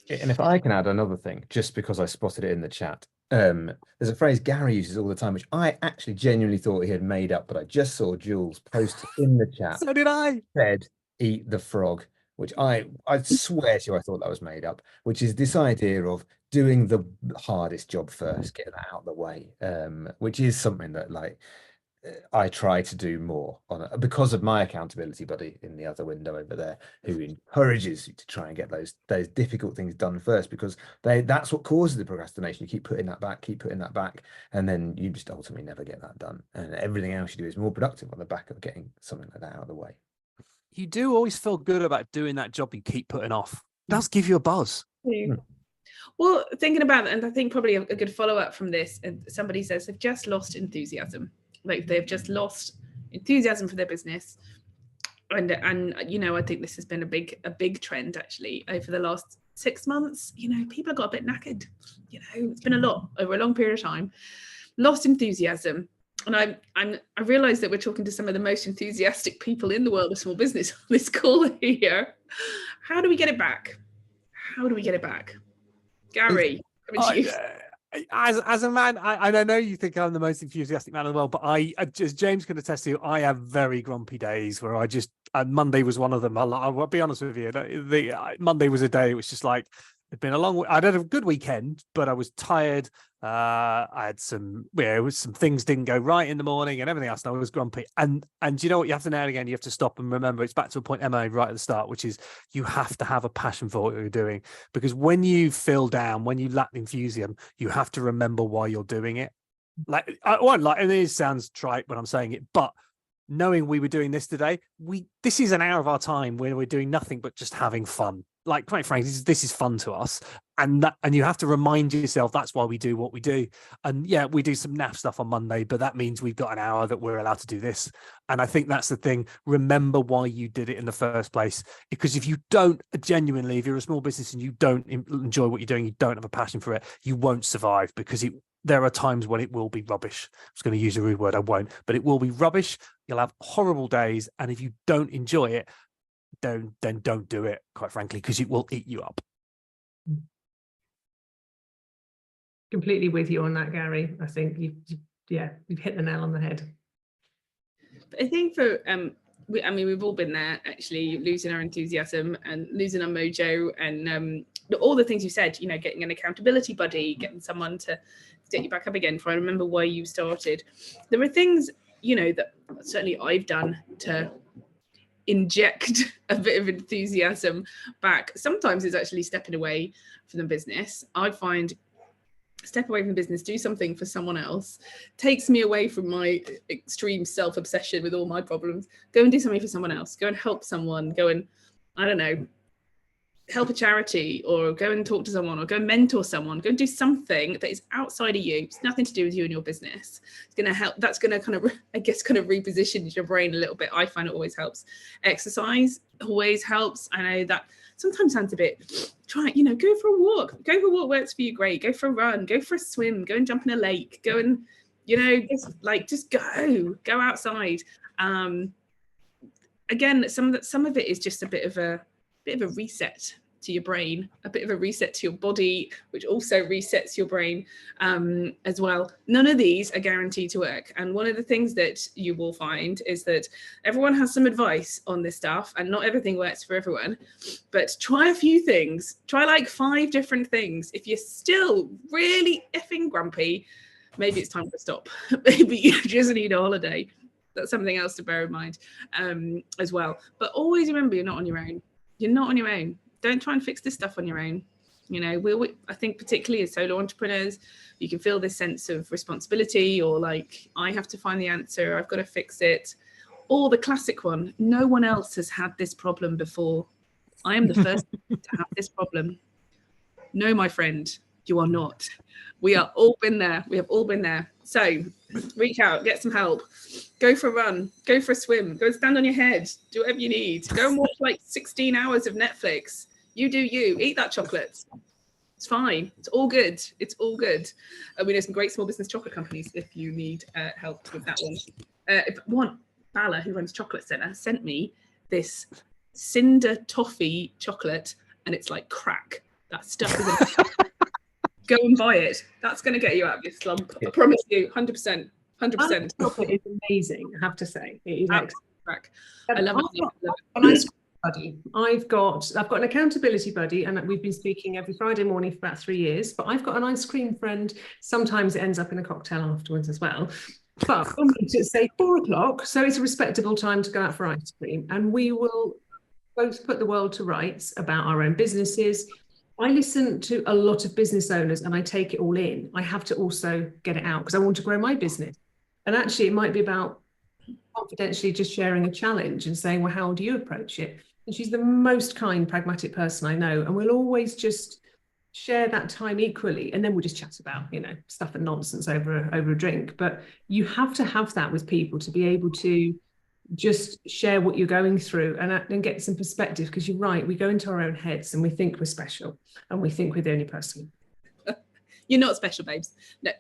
And if I can add another thing, just because I spotted it in the chat, there's a phrase Garry uses all the time, which I actually genuinely thought he had made up, but I just saw Jules post in the chat. So did I. Said, eat the frog, which I swear to you, I thought that was made up, which is this idea of doing the hardest job first, getting that out of the way, which is something that, like, I try to do more on because of my accountability buddy in the other window over there, who encourages you to try and get those difficult things done first, because that's what causes the procrastination. You keep putting that back, and then you just ultimately never get that done. And everything else you do is more productive on the back of getting something like that out of the way. You do always feel good about doing that job you keep putting off. It does give you a buzz. Well, thinking about it, and I think probably a good follow-up from this, somebody says they've just lost enthusiasm. Like, they've just lost enthusiasm for their business. And you know, I think this has been a big trend actually over the last 6 months. You know, people have got a bit knackered. You know, it's been a lot over a long period of time. Lost enthusiasm. And I realize that we're talking to some of the most enthusiastic people in the world of small business on this call here. How do we get it back? Garry, as a man, I know you think I'm the most enthusiastic man in the world, but as James can attest to, I have very grumpy days where Monday was one of them. I'll be honest with you. Monday was a day. It was just like, it'd been a long. I'd had a good weekend, but I was tired. I had some things didn't go right in the morning and everything else, and I was grumpy. And you know what? You have to now and again, you have to stop and remember. It's back to a point Emma made right at the start, which is you have to have a passion for what you're doing, because when you feel down, when you lack enthusiasm, you have to remember why you're doing it. And it sounds trite when I'm saying it, but knowing we were doing this today, this is an hour of our time where we're doing nothing but just having fun. Like, quite frankly, this is fun to us, and you have to remind yourself that's why we do what we do. And yeah, we do some naff stuff on Monday, but that means we've got an hour that we're allowed to do this. And I think that's the thing. Remember why you did it in the first place, because if you don't genuinely, if you're a small business and you don't enjoy what you're doing, you don't have a passion for it, you won't survive, because there are times when it will be rubbish. I was going to use a rude word, I won't, but it will be rubbish. You'll have horrible days, and if you don't enjoy it, then don't do it, quite frankly, because it will eat you up. Completely with you on that, Garry. I think you've hit the nail on the head. I think for we've all been there, actually, losing our enthusiasm and losing our mojo, and all the things you said, you know, getting an accountability buddy, getting someone to get you back up again, try and remember why you started. There are things, you know, that certainly I've done to inject a bit of enthusiasm back. Sometimes it's actually stepping away from the business. I find step away from the business, do something for someone else, takes me away from my extreme self-obsession with all my problems. Go and do something for someone else. Go and help someone. Go and, I don't know, help a charity, or go and talk to someone, or go and mentor someone. Go and do something that is outside of you. It's nothing to do with you and your business. It's going to help. That's going to kind of reposition your brain a little bit. I find it always helps. Exercise always helps. I know that sometimes sounds a bit, go for a walk. Go for a walk works for you, great. Go for a run. Go for a swim. Go and jump in a lake. Go and, just go outside. Again, some of it is just a bit of a reset to your brain, a bit of a reset to your body, which also resets your brain as well. None of these are guaranteed to work. And one of the things that you will find is that everyone has some advice on this stuff, and not everything works for everyone. But try a few things. Try like 5 different things. If you're still really effing grumpy, maybe it's time to stop. Maybe you just need a holiday. That's something else to bear in mind as well. But always remember, you're not on your own. You're not on your own. Don't try and fix this stuff on your own. You know, I think particularly as solo entrepreneurs, you can feel this sense of responsibility, or like, I have to find the answer, I've got to fix it. Or the classic one, no one else has had this problem before. I am the first to have this problem. No, my friend, you are not. We are all been there. We have all been there. So reach out, get some help, go for a run, go for a swim, go stand on your head, do whatever you need. Go and watch like 16 hours of Netflix. You do you, eat that chocolate. It's fine. It's all good. It's all good. We know some great small business chocolate companies if you need help with that one. If one, Bala, who runs Chocolate Centre, sent me this Cinder Toffee chocolate, and it's like crack. That stuff is go and buy it. That's going to get you out of your slump. I promise you, 100%. 100%. Chocolate is amazing, I have to say. It is excellent. Crack. I love it. A nice buddy. I've got an accountability buddy, and we've been speaking every Friday morning for about 3 years. But I've got an ice cream friend. Sometimes it ends up in a cocktail afterwards as well. But we'll meet at say 4 o'clock, so it's a respectable time to go out for ice cream, and we will both put the world to rights about our own businesses. I listen to a lot of business owners and I take it all in. I have to also get it out because I want to grow my business. And actually, it might be about confidentially just sharing a challenge and saying, well, how do you approach it? And she's the most kind, pragmatic person I know. And we'll always just share that time equally. And then we'll just chat about, you know, stuff and nonsense over a drink. But you have to have that with people to be able to just share what you're going through and get some perspective, because you're right, we go into our own heads and we think we're special and we think we're the only person. You're not special, babes. No,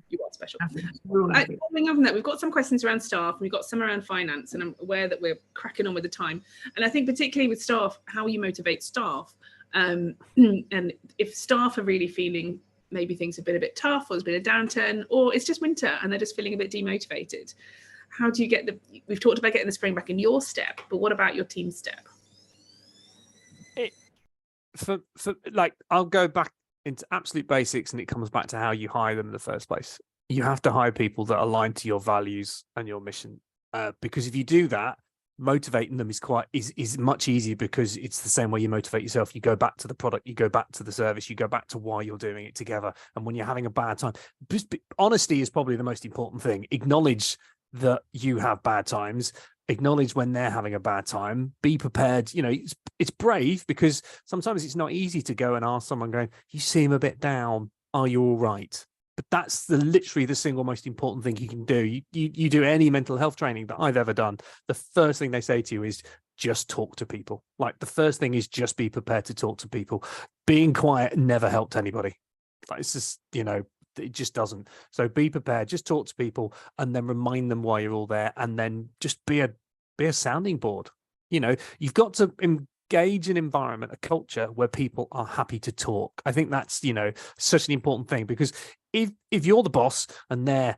you are special. Following on from that, we've got some questions around staff, we've got some around finance, and I'm aware that we're cracking on with the time. And I think particularly with staff, how you motivate staff, and if staff are really feeling maybe things have been a bit tough, or there's been a downturn, or it's just winter and they're just feeling a bit demotivated. How do you get we've talked about getting the spring back in your step, but what about your team step? For like, I'll go back into absolute basics, and it comes back to how you hire them in the first place. You have to hire people that align to your values and your mission, because if you do that, motivating them is much easier, because it's the same way you motivate yourself. You go back to the product, you go back to the service, you go back to why you're doing it together. And when you're having a bad time, honesty is probably the most important thing. Acknowledge that you have bad times, acknowledge when they're having a bad time, be prepared. You know, it's brave, because sometimes it's not easy to go and ask someone going, you seem a bit down, are you all right? But that's literally the single most important thing you can do. You do any mental health training that I've ever done, the first thing they say to you is just talk to people. Like, the first thing is just be prepared to talk to people. Being quiet never helped anybody. Like, it's just, you know, it just doesn't. So be prepared, just talk to people, and then remind them why you're all there, and then just be a sounding board. You know, you've got to engage an environment, a culture where people are happy to talk. I think that's, you know, such an important thing, because if you're the boss and they're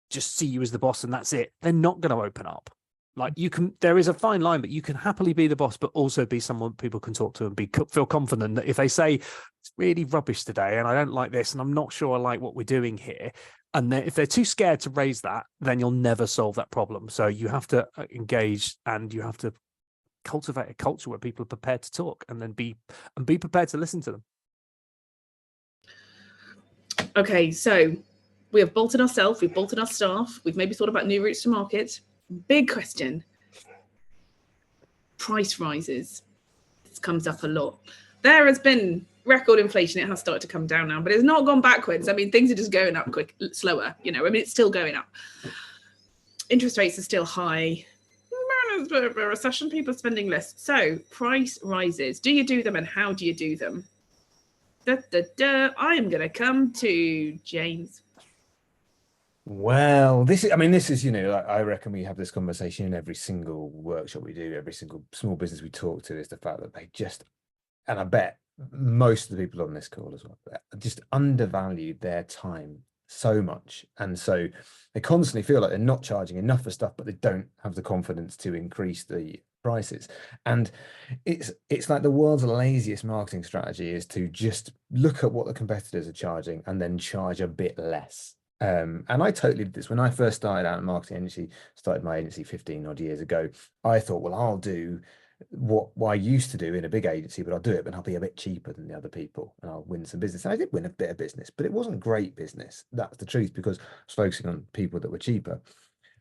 just see you as the boss and that's it, they're not going to open up. Like, there is a fine line, but you can happily be the boss, but also be someone people can talk to and feel confident that if they say it's really rubbish today and I don't like this and I'm not sure I like what we're doing here, and if they're too scared to raise that, then you'll never solve that problem. So you have to engage, and you have to cultivate a culture where people are prepared to talk, and then be prepared to listen to them. Okay, so we have bolted ourselves, we've bolted our staff, we've maybe thought about new routes to market. Big question. Price rises. This comes up a lot. There has been record inflation. It has started to come down now, but it's not gone backwards. I mean, things are just going up slower, you know. I mean, it's still going up. Interest rates are still high. There's a bit of a recession, people are spending less. So price rises. Do you do them, and how do you do them? I am going to come to James. Well, this is, you know, I reckon we have this conversation in every single workshop we do, every single small business we talk to, is the fact that they just, and I bet most of the people on this call as well, just undervalued their time so much. And so they constantly feel like they're not charging enough for stuff, but they don't have the confidence to increase the prices. And it's like the world's laziest marketing strategy is to just look at what the competitors are charging and then charge a bit less. And I totally did this when I first started out in marketing agency, started my agency 15 odd years ago. I thought, well, I'll do what I used to do in a big agency, but I'll do it, but I'll be a bit cheaper than the other people and I'll win some business. And I did win a bit of business, but it wasn't great business. That's the truth, because I was focusing on people that were cheaper.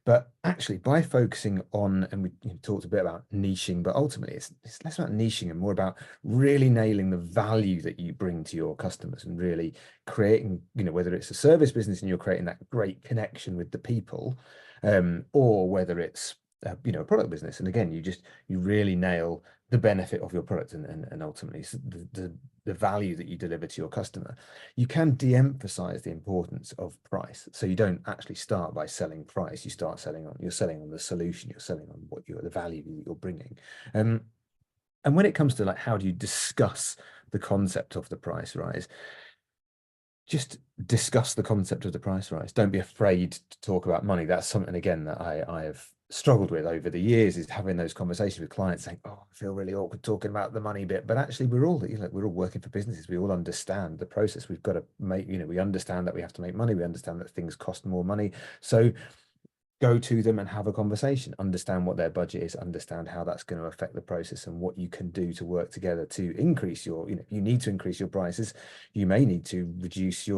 But actually, by focusing on, and we talked a bit about niching, but ultimately it's less about niching and more about really nailing the value that you bring to your customers and really creating, whether it's a service business and you're creating that great connection with the people, or whether it's a product business. And again, you really nail the benefit of your product and ultimately the value that you deliver to your customer. You can de-emphasize the importance of price. So you don't actually start by selling price. You're selling on the solution. You're selling on the value that you're bringing. And when it comes to like, how do you discuss the concept of the price rise? Just discuss the concept of the price rise. Don't be afraid to talk about money. That's something, again, that I have struggled with over the years, is having those conversations with clients saying, oh, I feel really awkward talking about the money bit. But actually, we're all working for businesses. We all understand the process. We've got to make, we understand that we have to make money. We understand that things cost more money. So go to them and have a conversation, understand what their budget is, understand how that's going to affect the process and what you can do to work together to increase your, you need to increase your prices. You may need to reduce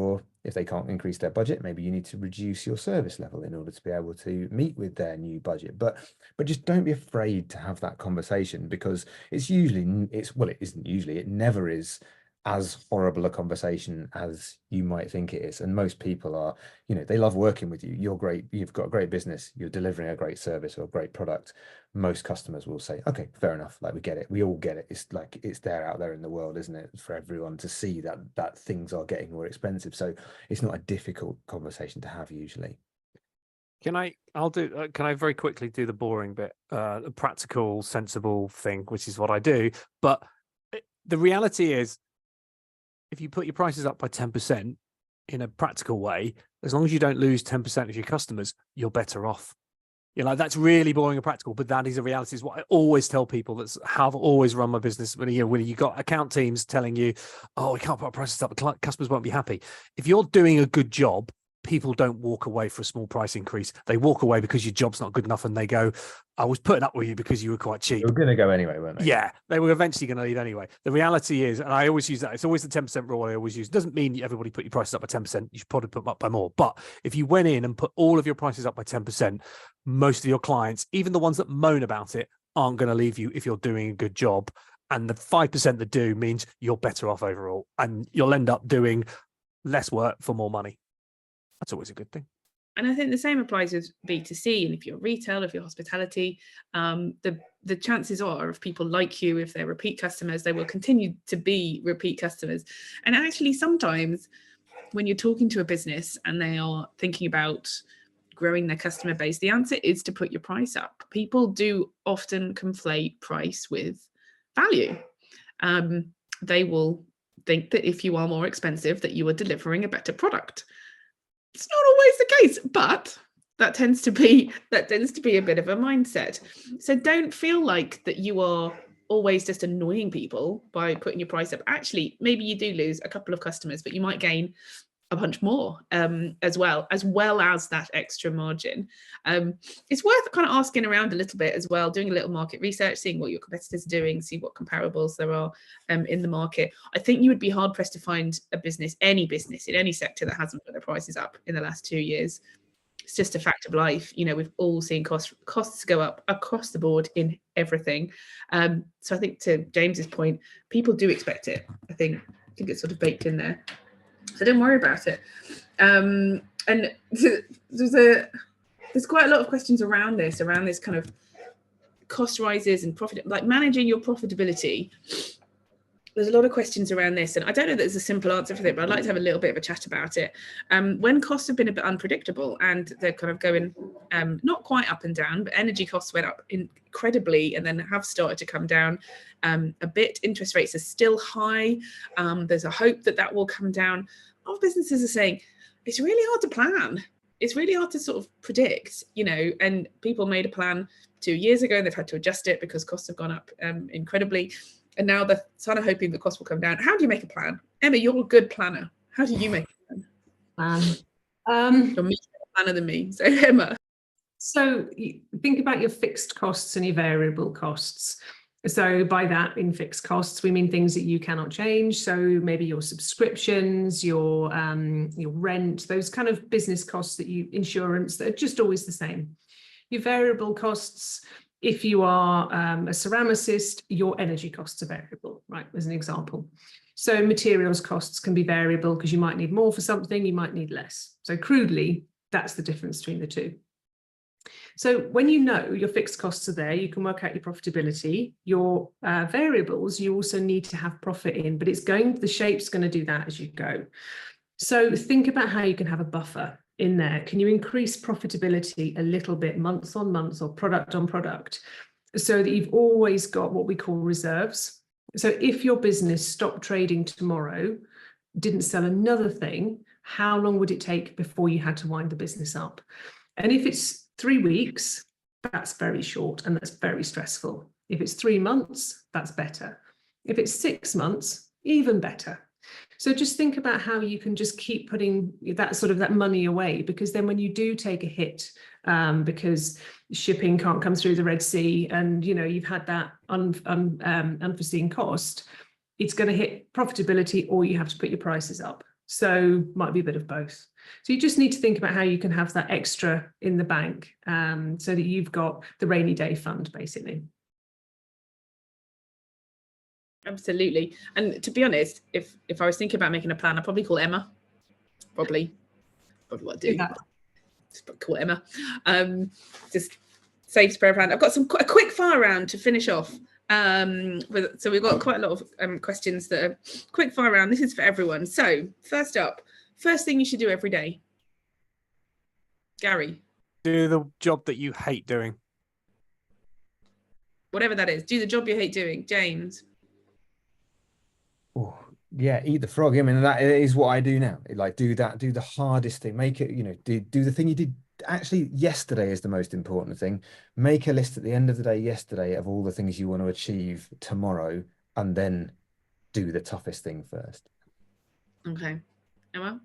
if they can't increase their budget, maybe you need to reduce your service level in order to be able to meet with their new budget. But just don't be afraid to have that conversation, because it never is as horrible a conversation as you might think it is. And most people are, they love working with you. You're great. You've got a great business. You're delivering a great service or a great product. Most customers will say, okay, fair enough. Like, we get it. We all get it. It's like, it's there out there in the world, isn't it? For everyone to see that things are getting more expensive. So it's not a difficult conversation to have usually. Can I very quickly do the boring bit, a practical, sensible thing, which is what I do. But the reality is, if you put your prices up by 10% in a practical way, as long as you don't lose 10% of your customers, you're better off. That's really boring and practical, but that is a reality. Is what I always tell people that's how I've always run my business. When you got account teams telling you, oh, we can't put our prices up, customers won't be happy. If you're doing a good job, people don't walk away for a small price increase. They walk away because your job's not good enough, and they go, I was putting up with you because you were quite cheap. They were going to go anyway, weren't they? Yeah, they were eventually going to leave anyway. The reality is, and I always use that, it's always the 10% rule I always use. It doesn't mean everybody put your prices up by 10%. You should probably put them up by more. But if you went in and put all of your prices up by 10%, most of your clients, even the ones that moan about it, aren't going to leave you if you're doing a good job. And the 5% that do means you're better off overall, and you'll end up doing less work for more money. That's always a good thing. And I think the same applies with B2C. And if you're retail, if you're hospitality, the chances are, if people like you, if they're repeat customers, they will continue to be repeat customers. And actually, sometimes when you're talking to a business and they are thinking about growing their customer base, the answer is to put your price up. People do often conflate price with value. They will think that if you are more expensive, that you are delivering a better product. It's not always the case, but that tends to be a bit of a mindset. So don't feel like that you are always just annoying people by putting your price up. Actually, maybe you do lose a couple of customers, but you might gain a bunch more as well as that extra margin. It's worth kind of asking around a little bit as well, doing a little market research, seeing what your competitors are doing, see what comparables there are in the market. I think you would be hard pressed to find any business in any sector that hasn't put their prices up in the last 2 years. It's just a fact of life. We've all seen costs go up across the board in everything. So I think, to James's point, people do expect it. I think it's sort of baked in there. So don't worry about it. And there's quite a lot of questions around this kind of cost rises and profit, like managing your profitability. There's a lot of questions around this, and I don't know that there's a simple answer for it, but I'd like to have a little bit of a chat about it. When costs have been a bit unpredictable and they're kind of going not quite up and down, but energy costs went up incredibly and then have started to come down a bit. Interest rates are still high. There's a hope that will come down. A lot of businesses are saying it's really hard to plan. It's really hard to sort of predict, and people made a plan 2 years ago and they've had to adjust it because costs have gone up incredibly. And now they're sort of hoping the cost will come down. How do you make a plan? Emma, you're a good planner. How do you make a plan? You're a better planner than me. So Emma. So you think about your fixed costs and your variable costs. So by that, in fixed costs, we mean things that you cannot change. So maybe your subscriptions, your rent, those kind of business costs insurance, that are just always the same. Your variable costs, if you are a ceramicist, your energy costs are variable, right, as an example. So materials costs can be variable because you might need more for something, you might need less. So crudely, that's the difference between the two. So when you know your fixed costs are there, you can work out your profitability. Your variables, you also need to have profit in, but the shape's going to do that as you go. So think about how you can have a buffer in there. Can you increase profitability a little bit month on month or product on product so that you've always got what we call reserves? So if your business stopped trading tomorrow, didn't sell another thing, how long would it take before you had to wind the business up? And if it's 3 weeks, that's very short and that's very stressful. If it's 3 months, that's better. If it's 6 months, even better. So just think about how you can just keep putting that money away, because then when you do take a hit, because shipping can't come through the Red Sea and you've had that unforeseen cost, it's going to hit profitability or you have to put your prices up. So might be a bit of both. So you just need to think about how you can have that extra in the bank, so that you've got the rainy day fund, basically. Absolutely. And to be honest, if I was thinking about making a plan, I'd probably call Emma. Probably what I do. Just call Emma. Just save spare plan. I've got a quick fire round to finish off. So we've got quite a lot of questions that are quick fire round. This is for everyone. So first up, first thing you should do every day. Garry. Do the job that you hate doing. Whatever that is. Do the job you hate doing. James. Oh, yeah, eat the frog. I mean, that is what I do now. Like, do the hardest thing. Make it, do the thing you did. Actually, yesterday is the most important thing. Make a list at the end of the day yesterday of all the things you want to achieve tomorrow, and then do the toughest thing first. Okay. Emma?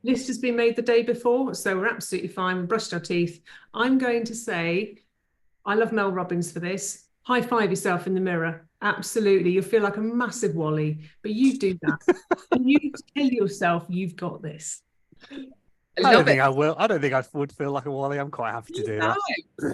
List has been made the day before, so we're absolutely fine. We brushed our teeth. I'm going to say, I love Mel Robbins for this. High five yourself in the mirror. Absolutely. You'll feel like a massive Wally, but you do that. And you tell yourself you've got this. I don't think I will. I don't think I would feel like a Wally. I'm quite happy to do that.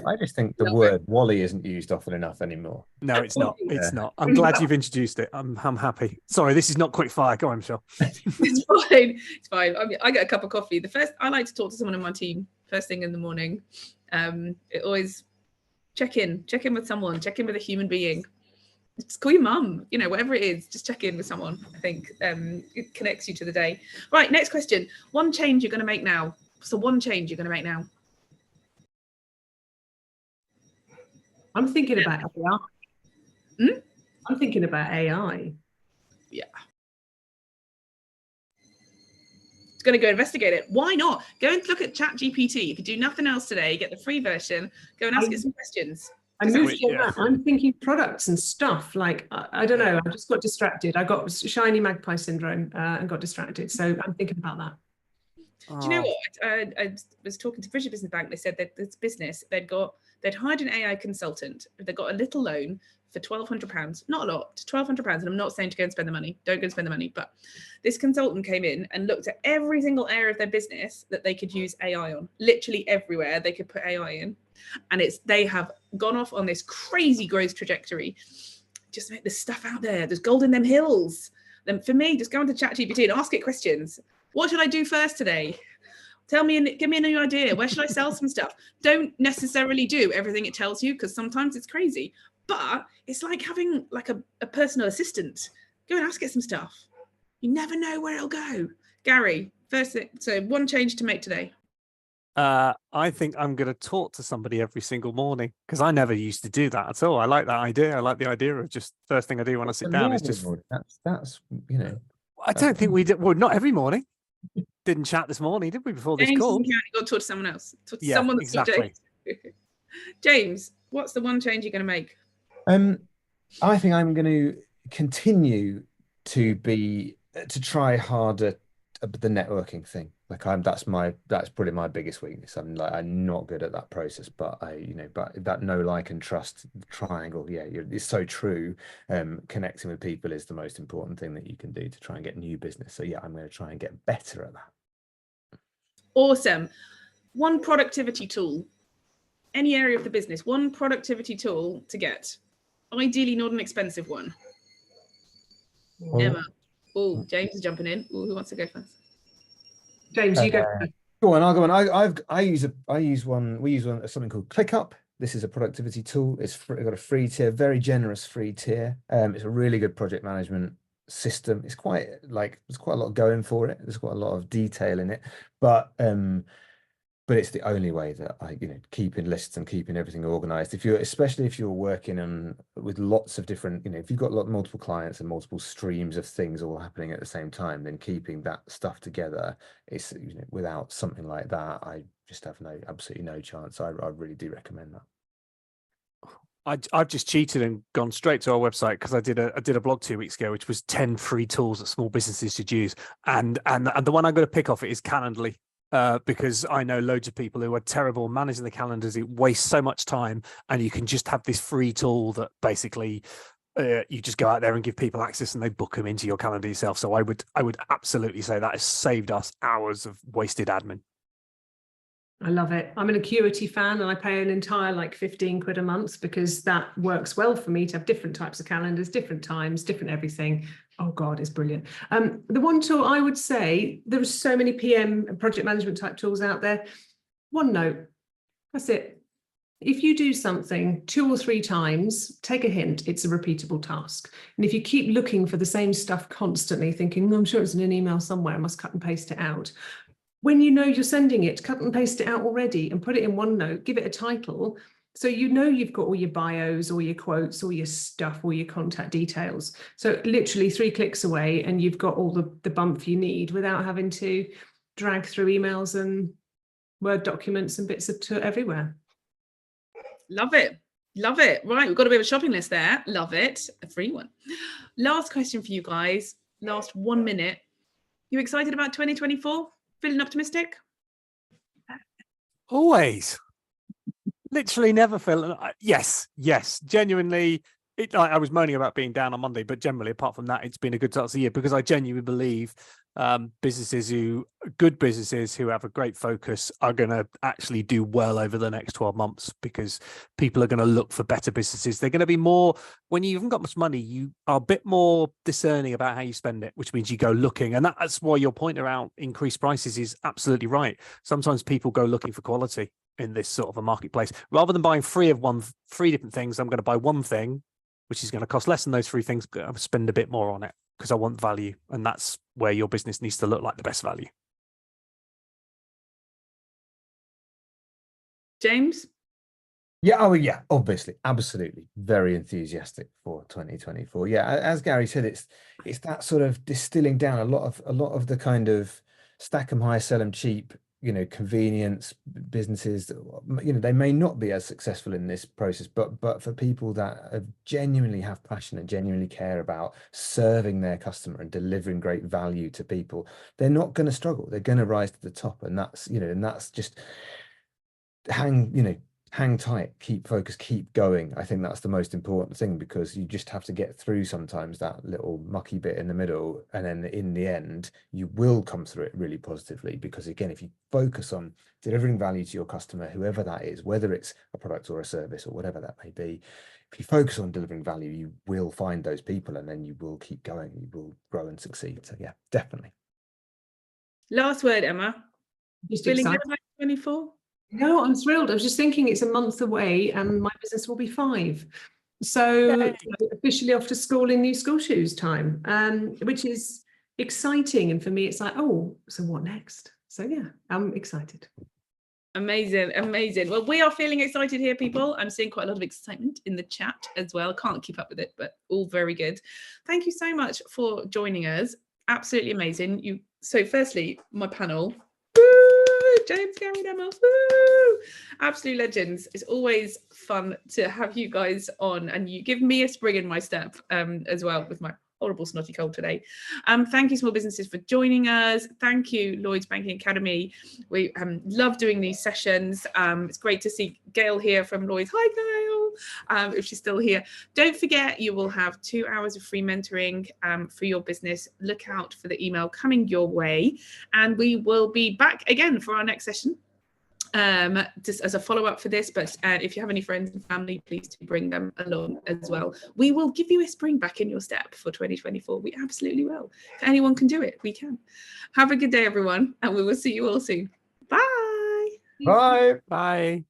I just think the word Wally isn't used often enough anymore. No, it's not. It's not. I'm glad you've introduced it. I'm happy. Sorry, this is not quick fire. Go on, Michelle. It's fine. It's fine. I get a cup of coffee. I like to talk to someone in my team first thing in the morning. It always check in with someone, check in with a human being. Just call your mum, whatever it is, just check in with someone. I think it connects you to the day. Right, next question. One change you're going to make now. So one change you're going to make now. I'm thinking about AI. I'm thinking about AI. Yeah. It's going to go investigate it. Why not? Go and look at ChatGPT. If you do nothing else today, get the free version. Go and ask it some questions. I'm thinking products and stuff. Like, I don't know. I just got distracted. I got shiny magpie syndrome and got distracted. So I'm thinking about that. Do you know what? I was talking to Bri Business Bank. They said that this business, they'd hired an AI consultant. They got a little loan for £1,200, not a lot, £1,200. And I'm not saying to go and spend the money. Don't go and spend the money. But this consultant came in and looked at every single area of their business that they could use AI on. Literally everywhere they could put AI in. And they have gone off on this crazy growth trajectory. Just make this stuff out there. There's gold in them hills. Then for me, just go into ChatGPT and ask it questions. What should I do first today? Tell me and give me a new idea. Where should I sell some stuff? Don't necessarily do everything it tells you, because sometimes it's crazy. But it's like having like a personal assistant. Go and ask it some stuff. You never know where it'll go. Garry, first thing, so one change to make today. I think I'm going to talk to somebody every single morning, because I never used to do that at all. I like that idea. I like the idea of just first thing I do when I sit down is just. That's I don't think we did. Well, not every morning. Didn't chat this morning, did we? Before this call, you got to talk to someone else. Yeah, someone that's exactly. James, what's the one change you're going to make? I think I'm going to continue to try harder the networking thing. Like that's probably my biggest weakness. I'm not good at that process, but but that know, like, and trust triangle, yeah, it's so true. Connecting with people is the most important thing that you can do to try and get new business. So yeah, I'm going to try and get better at that. Awesome. One productivity tool, any area of the business, one productivity tool to get, ideally not an expensive one. Emma. Oh, James is jumping in. Ooh, who wants to go first? James, you go. Go on, I'll go on. I use one. We use one, something called ClickUp. This is a productivity tool. It's got a free tier, very generous free tier. It's a really good project management system. It's there's quite a lot going for it. There's quite a lot of detail in it, but it's the only way that keeping lists and keeping everything organized. Especially if you're working on with lots of different, if you've got multiple clients and multiple streams of things all happening at the same time, then keeping that stuff together is, without something like that, I just have absolutely no chance. I really do recommend that. I've just cheated and gone straight to our website because I did a blog 2 weeks ago, which was 10 free tools that small businesses should use, and the one I'm going to pick off it is Calendly. Because I know loads of people who are terrible managing the calendars. It wastes so much time, and you can just have this free tool that basically you just go out there and give people access, and they book them into your calendar yourself. So I would absolutely say that has saved us hours of wasted admin. I love it. I'm an Acuity fan, and I pay an entire 15 quid a month because that works well for me to have different types of calendars, different times, different everything. Oh God, it's brilliant. The one tool I would say, there are so many PM and project management type tools out there. OneNote, that's it. If you do something 2 or 3 times, take a hint, it's a repeatable task. And if you keep looking for the same stuff constantly, thinking, I'm sure it's in an email somewhere, I must cut and paste it out. When you're sending it, cut and paste it out already and put it in OneNote, give it a title. So you've got all your bios, all your quotes, all your stuff, all your contact details. So literally 3 clicks away and you've got all the bump you need without having to drag through emails and Word documents and bits to everywhere. Love it. Love it. Right, we've got a bit of a shopping list there. Love it. A free one. Last question for you guys. Last 1 minute. You excited about 2024? Feeling optimistic? Always. Literally never feel. Yes, genuinely. I was moaning about being down on Monday, but generally, apart from that, it's been a good start to the year because I genuinely believe good businesses who have a great focus are going to actually do well over the next 12 months because people are going to look for better businesses. They're going to be more, when you haven't got much money, you are a bit more discerning about how you spend it, which means you go looking. And that's why your point around increased prices is absolutely right. Sometimes people go looking for quality in this sort of a marketplace. Rather than buying 3 different things, I'm going to buy one thing, which is going to cost less than those 3 things. I'll spend a bit more on it because I want value. And that's where your business needs to look like the best value. James? Yeah, oh yeah, obviously, absolutely, very enthusiastic for 2024. Yeah, as Gary said, it's that sort of distilling down a lot of the kind of stack 'em high, sell 'em cheap, convenience businesses. They may not be as successful in this process, but for people that genuinely have passion and genuinely care about serving their customer and delivering great value to people, they're not going to struggle. They're going to rise to the top, and that's just hang tight, keep focused, keep going. I think that's the most important thing because you just have to get through sometimes that little mucky bit in the middle, and then in the end you will come through it really positively because, again, if you focus on delivering value to your customer, whoever that is, whether it's a product or a service or whatever that may be, if you focus on delivering value, you will find those people and then you will keep going, you will grow and succeed. So yeah, definitely. Last word, Emma. Just Feeling good excited. about 24? No, I'm thrilled. I was just thinking it's a month away and my business will be 5. So officially off to school in new school shoes time, which is exciting. And for me, it's like, oh, so what next? So yeah, I'm excited. Amazing. Well, we are feeling excited here, people. I'm seeing quite a lot of excitement in the chat as well. Can't keep up with it, but all very good. Thank you so much for joining us. Absolutely amazing. So firstly, my panel, James, Garry, and Emma, absolute legends. It's always fun to have you guys on, and you give me a spring in my step as well with my horrible snotty cold today. Thank you, small businesses, for joining us. Thank you, Lloyds Bank Academy. We love doing these sessions. It's great to see Gail here from Lloyds. Hi, Gail, if she's still here. Don't forget, you will have 2 hours of free mentoring for your business. Look out for the email coming your way, and we will be back again for our next session. Just as a follow-up for this, but if you have any friends and family, please do bring them along as well. We will give you a spring back in your step for 2024. We absolutely will. If anyone can do it, we can. Have a good day, everyone, and we will see you all soon. Bye. Bye. Bye.